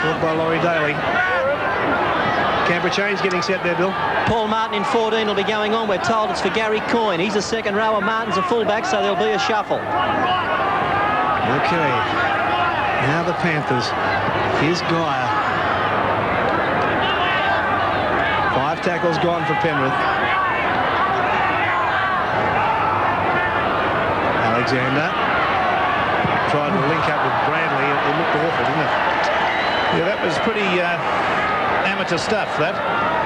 S3: Caught by Laurie Daly. Canberra change getting set there, Bill.
S2: Paul Martin in 14 will be going on. We're told it's for Gary Coyne. He's a second rower. Martin's a fullback, so there'll be a shuffle.
S3: Okay. Now the Panthers. Here's Geyer. 5 tackles gone for Penrith. Alexander tried to link up with Bradley. It looked awful, didn't it?
S4: Yeah, that was pretty amateur stuff, that.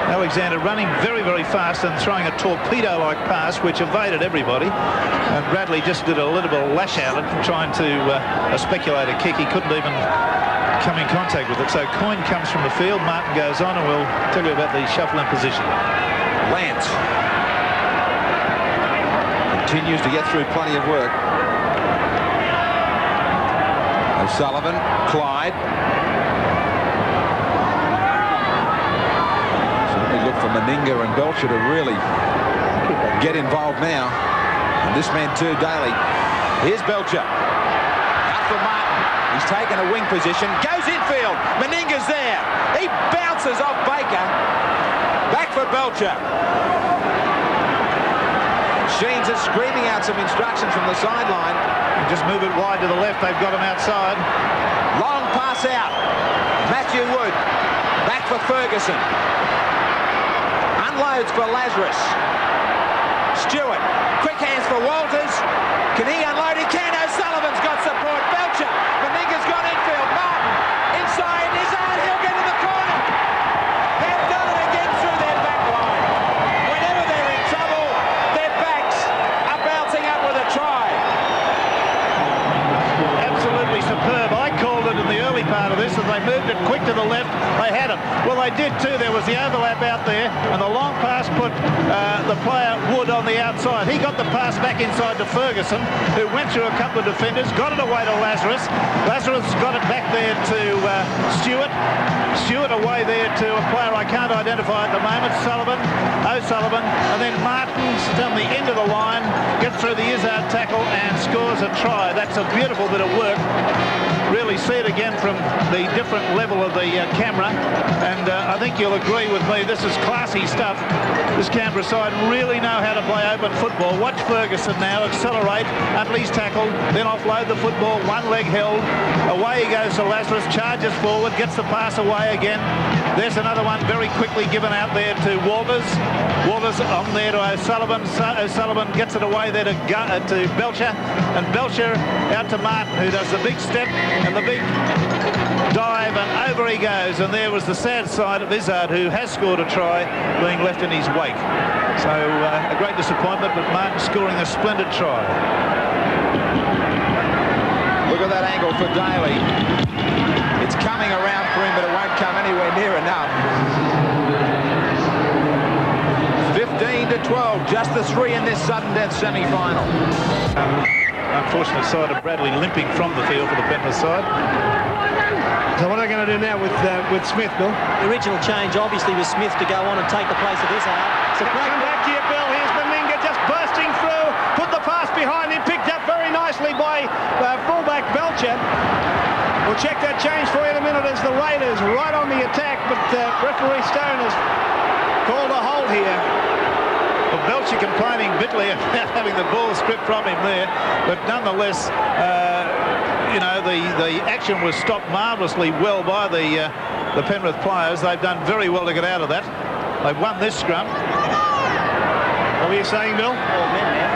S4: Alexander running very, very fast and throwing a torpedo-like pass, which evaded everybody. And Bradley just did a little bit of lash out and trying to speculate a kick. He couldn't even come in contact with it. So Coyne comes from the field, Martin goes on, and we'll tell you about the shuffle in position.
S1: Lance continues to get through plenty of work. O'Sullivan, Clyde. Certainly look for Meninga and Belcher to really get involved now. And this man too, Daly. Here's Belcher. Out for Martin. He's taken a wing position. Goes infield. Meninga's there. He bounces off Baker. Back for Belcher. Sheens is screaming out some instructions from the sideline.
S4: Just move it wide to the left. They've got him outside.
S1: Long pass out. Matthew Wood. Back for Ferguson. Unloads for Lazarus. Stewart. Quick hands for Walters. Can he unload? He can. O'Sullivan's got support. Belcher. Meninga's got infield. Martin. Inside. Is out. He'll get in the corner. They've done it again through their back line. Whenever they're in trouble, their backs are bouncing up with a try.
S4: Absolutely superb. I called it in the early part of this, and they moved it quick to the left. They had it. Well, they did too. There was the overlap out there, and the long pass put the player Wood on the outside. He got the pass back inside to Ferguson, who went through a couple of defenders, got it away to Lazarus. Lazarus got it back there to Stewart. Stewart away there to a player I can't identify at the moment, O'Sullivan, and then Martin's down the end of the line, gets through the Izzard tackle and scores a try. That's a beautiful bit of work. Really see it again from the different level of the camera, and I think you'll agree with me, this is classy stuff. This Canberra side really know how to play open football. Watch Ferguson now accelerate, Utley's tackle, then offload the football, one leg held, away he goes to Lazarus, charges forward, gets the pass away again. There's another one very quickly given out there to Walters. Walters on there to O'Sullivan. O'Sullivan gets it away there to Belcher, and Belcher out to Martin, who does the big step and the big dive, and over he goes. And there was the sad side of Izzard, who has scored a try, being left in his wake. So a great disappointment, but Martin scoring a splendid try.
S1: Look at that angle for Daly. It's coming around for him, but it won't come anywhere near enough. 15-12, just the 3 in this sudden death semi-final.
S4: Unfortunate side of Bradley limping from the field for the Penrith side.
S3: So what are they going to do now with Smith, Bill?
S2: The original change obviously was Smith to go on and take the place of Izzard. So
S3: Come back to you, Bill. Here's Meninga just bursting through. Put the pass behind him. Picked up very nicely by fullback Belcher. We'll check that change for you in a minute as the Raiders right on the attack, but referee Stone has called a hold here.
S4: Well, Belcher complaining bitterly about having the ball stripped from him there, but nonetheless, you know, the action was stopped marvellously well by the Penrith players. They've done very well to get out of that. They've won this scrum.
S3: What were you saying, Bill?
S2: 12 men now.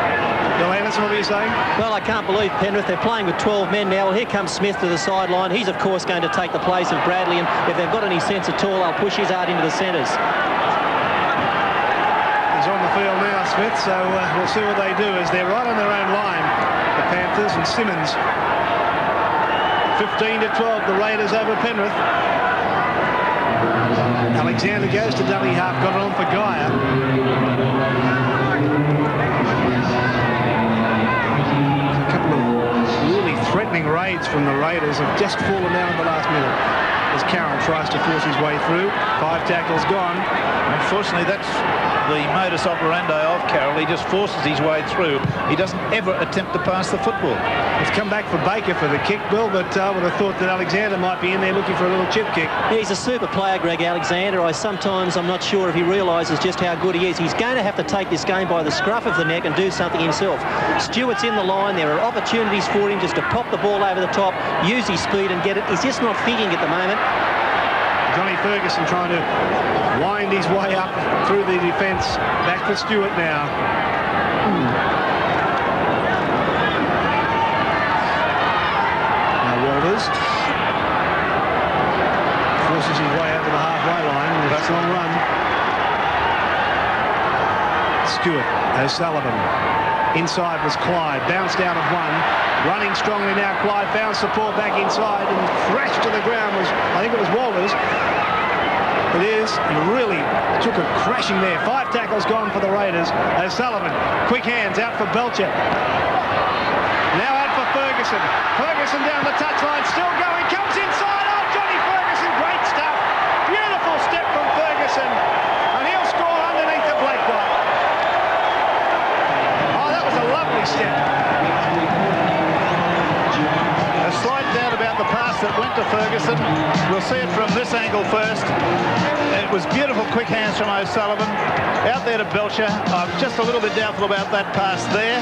S3: Bill Anderson, what were you saying?
S2: Well, I can't believe Penrith, they're playing with 12 men now. Well, here comes Smith to the sideline. He's, of course, going to take the place of Bradley, and if they've got any sense at all, they'll push his hard into the centres.
S3: He's on the field now, Smith, so we'll see what they do as they're right on their own line, the Panthers and Simmons. 15-12, the Raiders over Penrith. Alexander goes to dummy half, got it on for Geyer. A couple of really threatening raids from the Raiders have just fallen down in the last minute as Carroll tries to force his way through. 5 tackles gone.
S4: Unfortunately, that's the modus operandi of Carroll. He just forces his way through. He doesn't ever attempt to pass the football.
S3: It's come back for Baker for the kick, Bill, but I would have thought that Alexander might be in there looking for a little chip kick.
S2: He's a super player, Greg Alexander. I'm not sure if he realises just how good he is. He's going to have to take this game by the scruff of the neck and do something himself. Stewart's in the line. There are opportunities for him just to pop the ball over the top, use his speed and get it. He's just not thinking at the moment.
S3: Johnny Ferguson trying to wind his way up through the defence. Back for Stewart now. Now Walters forces his way out to the halfway line with a long run. Stewart, O'Sullivan. Inside was Clyde, bounced out of one. Running strongly now, Clyde found support back inside and crashed to the ground. I think it was Walters. It is. He really took a crashing there. 5 tackles gone for the Raiders. O'Sullivan, quick hands out for Belcher. Now out for Ferguson. Ferguson down the touchline, still going, comes inside. Oh, Johnny Ferguson, great stuff. Beautiful step from Ferguson. And he'll score underneath the black dot. Oh, that was a lovely step.
S4: A slight doubt about the pass that went to Ferguson. We'll see it from this angle first. It was beautiful quick hands from O'Sullivan. Out there to Belcher. I'm just a little bit doubtful about that pass there.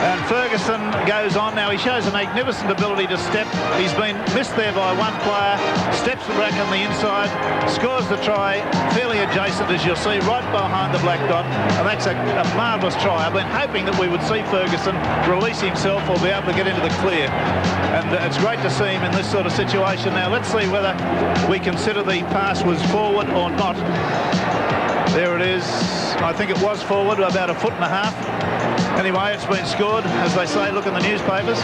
S4: And Ferguson goes on now. He shows a magnificent ability to step. He's been missed there by one player. Steps back on the inside. Scores the try. Fairly adjacent, as you'll see, right behind the black dot. And that's a marvellous try. I've been hoping that we would see Ferguson release himself or be able to get into the clear. And it's great to see him in this sort of situation. Now, let's see whether we consider the pass was forward or not. There it is. I think it was forward, about 1.5 feet. Anyway, it's been scored, as they say. Look in the newspapers.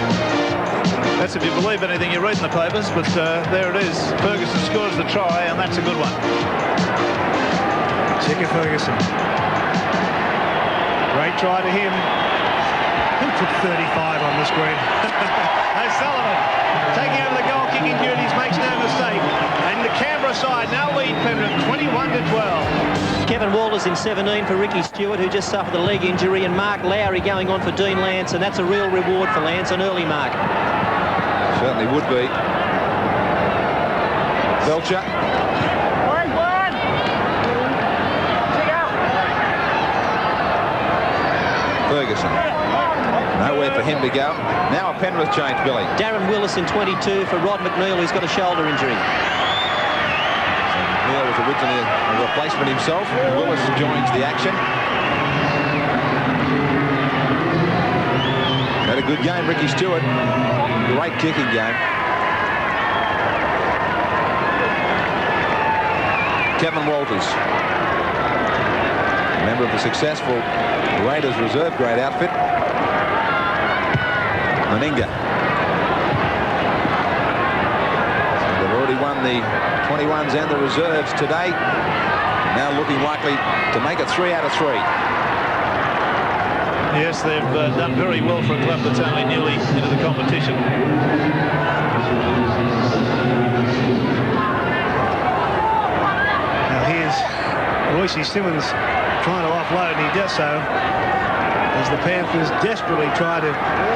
S4: That's if you believe anything you read in the papers. But there it is. Ferguson scores the try, and that's a good one.
S3: Checker Ferguson. Great try to him. Who put 35 on the screen? O'Sullivan taking over the goal kicking duties, makes no mistake. And the Canberra Canberra side now lead Penrith 21-12.
S2: Kevin Walters in 17 for Ricky Stewart, who just suffered a leg injury, and Mark Lowry going on for Dean Lance, and that's a real reward for Lance, an early mark.
S1: Certainly would be. Belcher. Ferguson. Nowhere for him to go. Now a Penrith change, Billy.
S2: Darren Willis in 22 for Rod McNeil, who's got a shoulder injury.
S1: McNeil was originally a replacement himself. Willis joins the action. Had a good game, Ricky Stewart. Great kicking game. Kevin Walters, a member of the successful Raiders reserve grade outfit. Meninga. So they've already won the 21s and the reserves today. Now looking likely to make it 3 out of 3.
S4: Yes, they've done very well for a club that's only newly into the competition.
S3: Now here's Royce Simmons trying to offload, and he does so as the Panthers desperately try to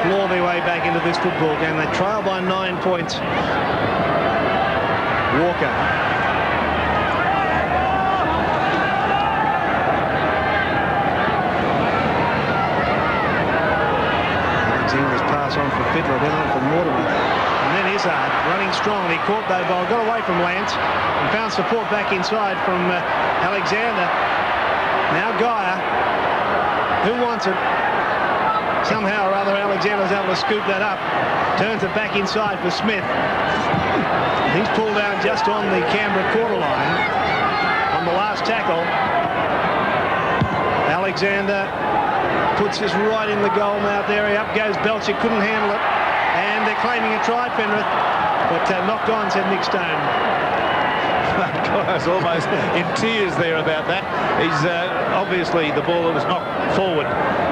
S3: claw their way back into this football game. They trail by 9 points. Walker. Alexander's pass on for Fiddler, then on for Mortimer. And then Izzard running strong. He caught that ball, got away from Lance, and found support back inside from Alexander. Now Geyer, who wants it? Somehow or other, Alexander's able to scoop that up. Turns it back inside for Smith. He's pulled down just on the Canberra quarter line on the last tackle. Alexander puts this right in the goal mouth area. Up goes Belcher, couldn't handle it. And they're claiming a try, Penrith. But knocked on, said Nick Stone.
S4: Guy's almost in tears there about that. He's obviously the ball was knocked forward,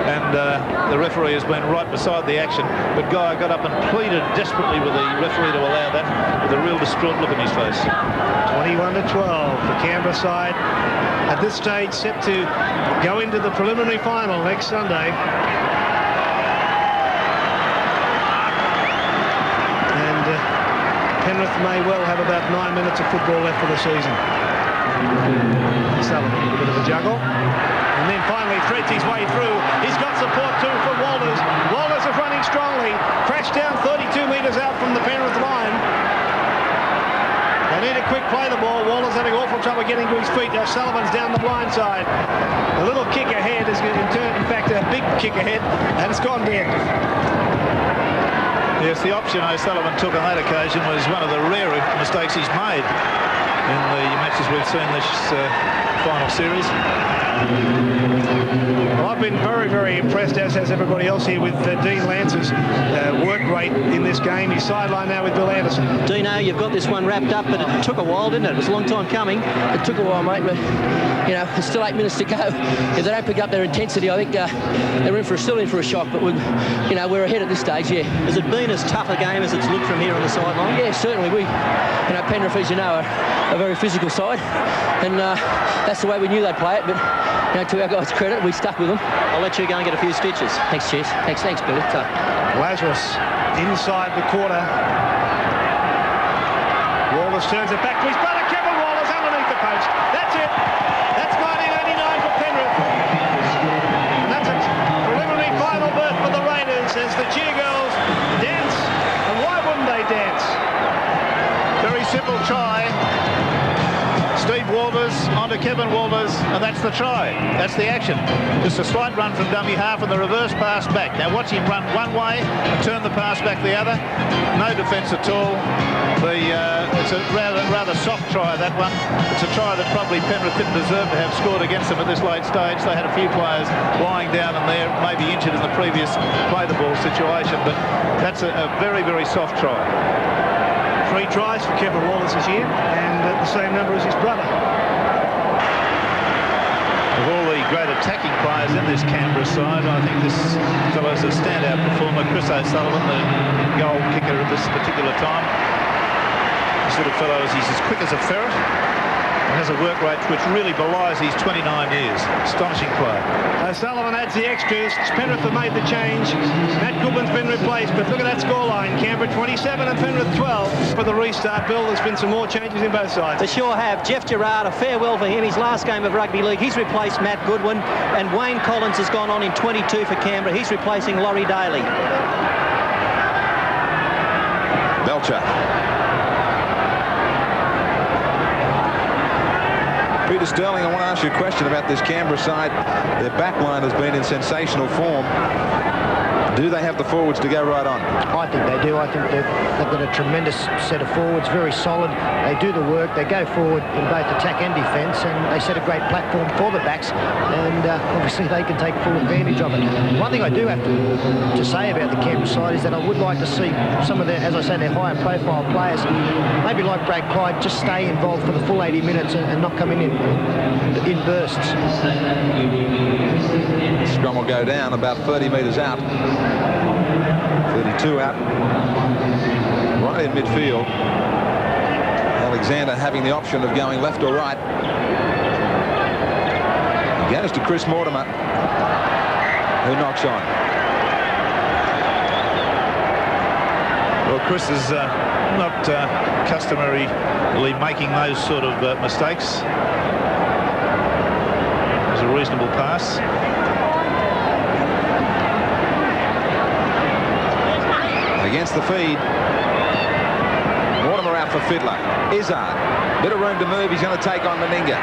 S4: and the referee has been right beside the action. But Guy got up and pleaded desperately with the referee to allow that, with a real distraught look on his face.
S3: 21-12, the Canberra side at this stage set to go into the preliminary final next Sunday. Penrith may well have about 9 minutes of football left for the season. Sullivan with a bit of a juggle. And then finally threads his way through. He's got support too from Walters. Walters is running strongly. Crashed down 32 metres out from the Penrith line. They need a quick play the ball. Walters having awful trouble getting to his feet. Now Sullivan's down the blind side. A little kick ahead is in fact a big kick ahead, and it's gone dead.
S4: Yes, the option O'Sullivan took on that occasion was one of the rare mistakes he's made in the matches we've seen this final series.
S3: Well, I've been very, very impressed, as has everybody else here, with Dean Lance's work rate in this game. He's sidelined now with Bill Anderson.
S2: Dino, you've got this one wrapped up, but it took a while, didn't it? It was a long time coming.
S6: It took a while, mate, but, you know, there's still 8 minutes to go. If they don't pick up their intensity, I think they're still in for a shock, but, we're ahead at this stage, yeah.
S2: Has it been as tough a game as it's looked from here on the sideline?
S6: Yeah, certainly. Penrith, as you know, are a very physical side, and that's the way we knew they'd play it, but, to our guys' credit, we stuck with them.
S2: I'll let you go and get a few stitches.
S6: Thanks, cheers. Thanks, Billy.
S3: Lazarus inside the quarter. Wallace turns it back to his brother, Kevin Wallace, underneath the post. That's it. That's 1989 for Penrith. And that's a preliminary final berth for the Raiders as the cheer girls dance. And why wouldn't they dance?
S4: Very simple try. Steve Walters onto Kevin Walters, and that's the try. That's the action. Just a slight run from dummy half and the reverse pass back. Now watch him run one way and turn the pass back the other. No defence at all. It's a rather soft try, that one. It's a try that probably Penrith didn't deserve to have scored against them at this late stage. They had a few players lying down and there, maybe injured in the previous play the ball situation, but that's a very, very soft try.
S3: 3 tries for Kevin Wallace this year, and the same number as his brother.
S4: Of all the great attacking players in this Canberra side, I think this fellow is a standout performer. Chris O'Sullivan, the goal kicker at this particular time. Nice little fellow. He's as quick as a ferret and has a work rate which really belies his 29 years. Astonishing player.
S3: O'Sullivan adds the extras. Penrith have made the change. Matt Goodwin's been replaced, but look at that scoreline. Canberra 27 and Penrith 12 for the restart. Bill, there's been some more changes in both sides.
S2: They sure have. Jeff Gerard, a farewell for him. His last game of rugby league. He's replaced Matt Goodwin, and Wayne Collins has gone on in 22 for Canberra. He's replacing Laurie Daly.
S1: Belcher. Peter Sterling, I want to ask you a question about this Canberra side. Their back line has been in sensational form. Do they have the forwards to go right on?
S5: I think they do. I think they've got a tremendous set of forwards, very solid. They do the work. They go forward in both attack and defence, and they set a great platform for the backs, and obviously they can take full advantage of it. One thing I do have to say about the Canberra side is that I would like to see some of their, as I say, their higher profile players, maybe like Brad Clyde, just stay involved for the full 80 minutes and not come in bursts.
S1: The scrum will go down about 30 metres out. 32 out. Right in midfield. Alexander having the option of going left or right. He goes to Chris Mortimer, who knocks on.
S4: Well, Chris is not customarily making those sort of mistakes. It was a reasonable pass.
S1: Against the feed. Mortimer out for Fiddler. Izzard. Bit of room to move. He's going to take on Meninga.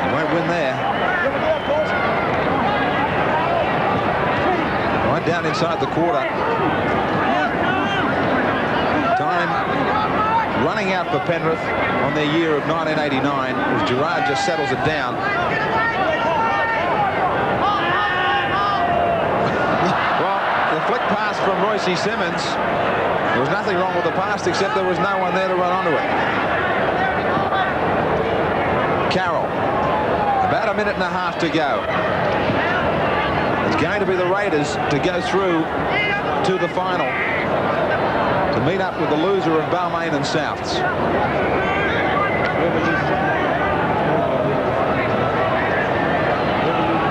S1: He won't win there. Right down inside the quarter. Time running out for Penrith on their year of 1989 as Gerard just settles it down. Flick pass from Royce Simmons. There was nothing wrong with the pass except there was no one there to run onto it. Carroll. About a minute and a half to go. It's going to be the Raiders to go through to the final to meet up with the loser of Balmain and Souths.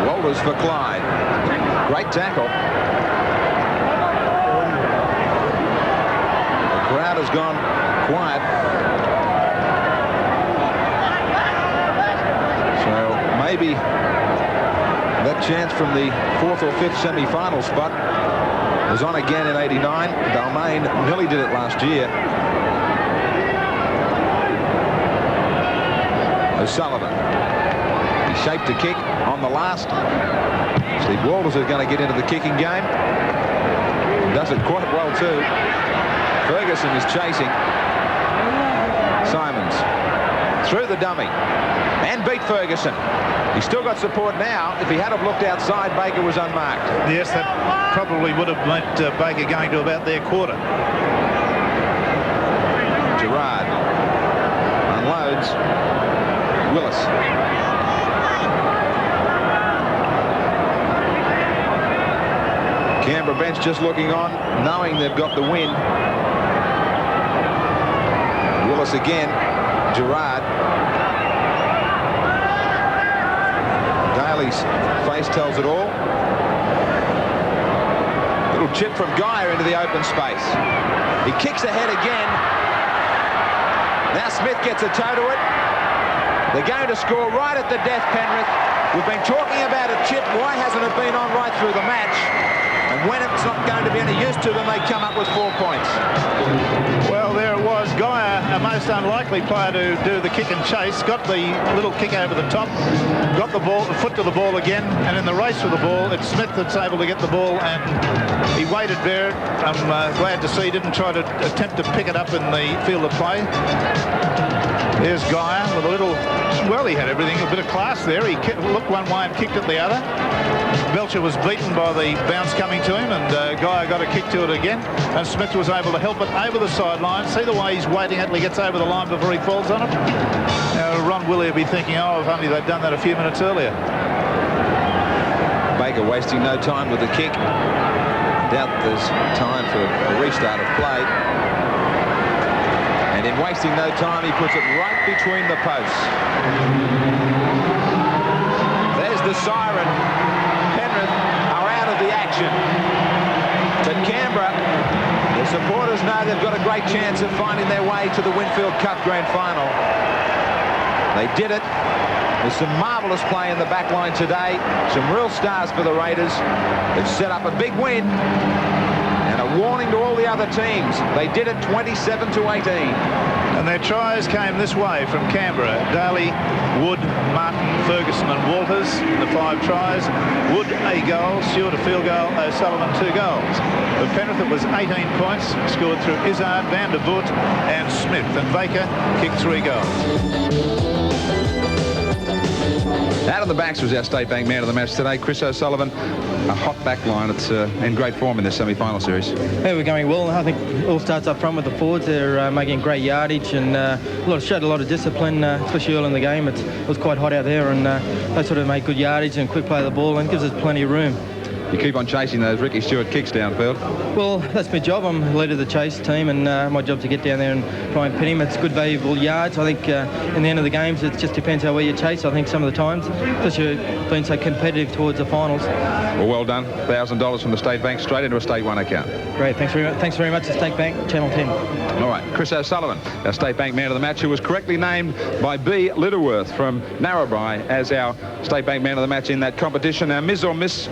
S1: Walters for Clyde. Great tackle. Crowd has gone quiet. So maybe that chance from the 4th or 5th semi-final spot was on again in '89. Balmain nearly did it last year. O'Sullivan. He shaped a kick on the last. Steve Walters is going to get into the kicking game. He does it quite well too. Ferguson is chasing. Simons through the dummy and beat Ferguson. He's still got support now. If he had have looked outside, Baker was unmarked.
S4: Yes, that probably would have meant Baker going to about their quarter.
S1: Gerard unloads. Willis. Canberra bench just looking on, knowing they've got the win. Willis again. Gerard. Daly's face tells it all. Little chip from Geyer into the open space. He kicks ahead again. Now Smith gets a toe to it. They're going to score right at the death, Penrith. We've been talking about a chip. Why hasn't it been on right through the match? And when it's not going to be any use to them, they come up with 4 points.
S4: Well, there it was. Geyer, a most unlikely player to do the kick and chase, got the little kick over the top, got the ball, the foot to the ball again, and in the race for the ball, it's Smith that's able to get the ball, and he waited there. I'm glad to see he didn't try to attempt to pick it up in the field of play. There's Geyer with a little, well, he had everything, a bit of class there. He looked one way and kicked it the other. Belcher was beaten by the bounce coming to him, and Geyer got a kick to it again, and Smith was able to help it over the sideline. See the way he's waiting until he gets over the line before he falls on it? Now, Ron Willie will be thinking, oh, if only they'd done that a few minutes earlier.
S1: Baker wasting no time with the kick. Doubt there's time for a restart of play. in wasting no time, he puts it right between the posts. There's the siren. Penrith are out of the action. But Canberra, the supporters know they've got a great chance of finding their way to the Winfield Cup Grand Final. They did it. There's some marvellous play in the back line today. Some real stars for the Raiders. They've set up a big win. And a warning to all the other teams. They did it 27-18.
S4: And their tries came this way from Canberra. Daly, Wood, Martin, Ferguson and Walters, the 5 tries. Wood, a goal. Stewart, a field goal. O'Sullivan, 2 goals. For Penrith, it was 18 points, scored through Izzard, Van der Voort and Smith. And Baker kicked 3 goals.
S1: Out of the backs was our State Bank man of the match today, Chris O'Sullivan. A hot back line. It's in great form in this semi-final series.
S7: Yeah, we're going well. I think all starts up front with the forwards. They're making great yardage and showed a lot of discipline, especially early in the game. It was quite hot out there, and they sort of make good yardage and quick play of the ball and gives us plenty of room.
S1: You keep on chasing those Ricky Stewart kicks downfield. Well,
S7: that's my job. I'm the leader of the chase team, and my job's to get down there and try and pin him. It's good, valuable yards. I think in the end of the games, it just depends how well you chase. I think some of the times, especially being so competitive towards the finals.
S1: Well done. $1,000 from the State Bank straight into a State 1 account.
S7: Great. Thanks very much to State Bank, Channel 10.
S1: All right. Chris O'Sullivan, our State Bank man of the match, who was correctly named by B. Littleworth from Narrabri as our State Bank man of the match in that competition. Now, Ms. or Miss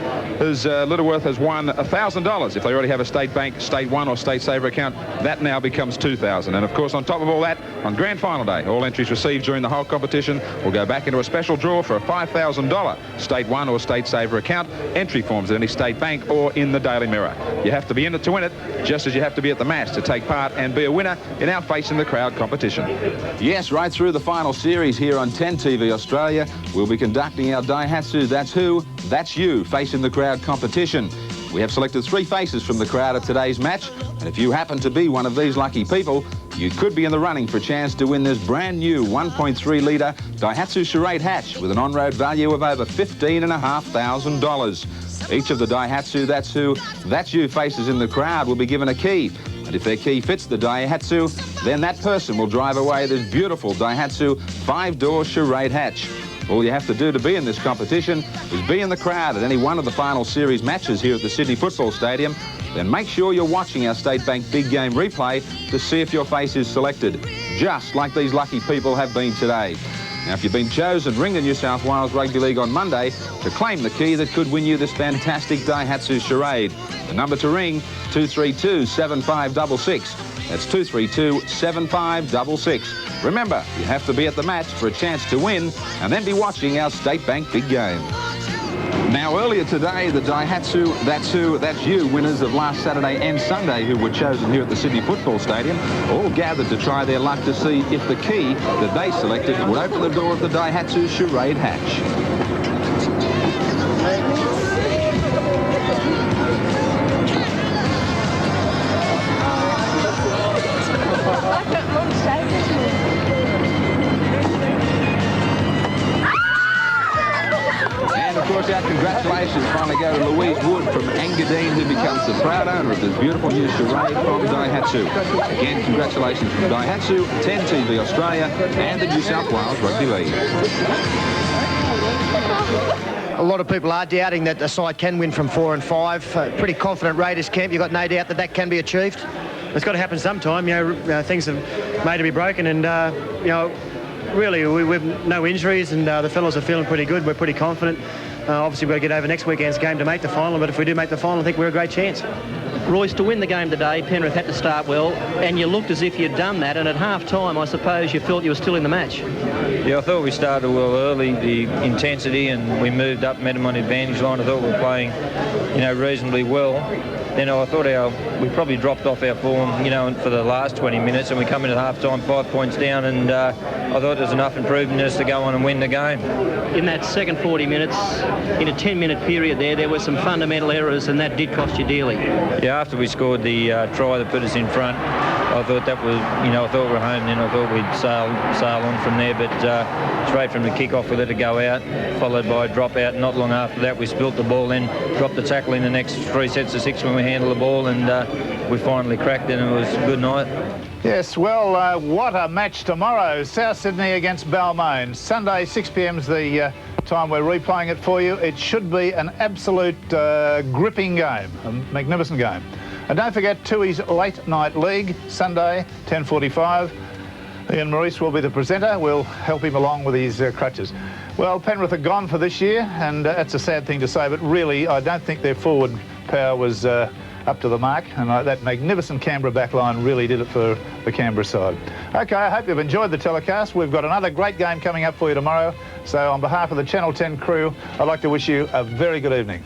S1: Littleworth has won $1,000. If they already have a State Bank, State 1 or State Saver account, that now becomes $2,000. And of course, on top of all that, on Grand Final Day, all entries received during the whole competition will go back into a special draw for a $5,000 State 1 or State Saver account. Entry forms at any State Bank or in the Daily Mirror. You have to be in it to win it, just as you have to be at the match to take part and be a winner in our Facing the Crowd competition. Yes, right through the final series here on 10 TV Australia, we'll be conducting our Daihatsu That's Who, That's You Facing the Crowd competition. We have selected 3 faces from the crowd at today's match, and if you happen to be one of these lucky people, you could be in the running for a chance to win this brand new 1.3-litre Daihatsu Charade hatch with an on-road value of over $15,500. Each of the Daihatsu That's Who, That's You faces in the crowd will be given a key. And if their key fits the Daihatsu, then that person will drive away this beautiful Daihatsu 5-door Charade hatch. All you have to do to be in this competition is be in the crowd at any one of the final series matches here at the Sydney Football Stadium. Then make sure you're watching our State Bank Big Game replay to see if your face is selected, just like these lucky people have been today. Now, if you've been chosen, ring the New South Wales Rugby League on Monday to claim the key that could win you this fantastic Daihatsu Charade. The number to ring, 232-7566. That's 232-7566. Remember, you have to be at the match for a chance to win and then be watching our State Bank Big Game. Now, earlier today, the Daihatsu That's Who, That's You winners of last Saturday and Sunday, who were chosen here at the Sydney Football Stadium, all gathered to try their luck to see if the key that they selected would open the door of the Daihatsu Charade hatch. And of course, our congratulations finally go to Louise Wood from Engadine, who becomes the proud owner of this beautiful new Charade from Daihatsu. Again, congratulations from Daihatsu, 10 TV Australia and the New South Wales Rugby League.
S5: A lot of people are doubting that the side can win from 4 and 5. Pretty confident Raiders camp. You've got no doubt that that can be achieved.
S3: It's got to happen sometime. Things are made to be broken, and really we've no injuries, and the fellas are feeling pretty good. We're pretty confident. Obviously, we've got to get over next weekend's game to make the final, but if we do make the final, I think we're a great chance.
S2: Royce, to win the game today, Penrith had to start well, and you looked as if you'd done that, and at half-time, I suppose you felt you were still in the match.
S8: Yeah, I thought we started well early, the intensity, and we moved up, met them on the advantage line. I thought we were playing, reasonably well. Then I thought we probably dropped off our form, for the last 20 minutes, and we come into half-time 5 points down, and I thought there was enough improvement in us to go on and win the game.
S2: In that second 40 minutes, in a 10-minute period there were some fundamental errors, and that did cost you dearly.
S8: Yeah, after we scored the try that put us in front, I thought that was, I thought we were home then. I thought we'd sail on from there, but straight from the kick-off we let it go out, followed by a drop out. Not long after that we spilt the ball, then dropped the tackle in the next 3 sets of 6 when we handled the ball, and we finally cracked it, and it was a good night.
S9: Yes, well, what a match tomorrow. South Sydney against Balmain. Sunday, 6 p.m.'s the time we're replaying it for you. It should be an absolute gripping game, a magnificent game. And don't forget Tui's Late Night League, Sunday, 10:45. Ian Maurice will be the presenter. We'll help him along with his crutches. Well, Penrith are gone for this year, and that's a sad thing to say, but really, I don't think their forward power was up to the mark, and that magnificent Canberra backline really did it for the Canberra side. OK, I hope you've enjoyed the telecast. We've got another great game coming up for you tomorrow. So on behalf of the Channel 10 crew, I'd like to wish you a very good evening.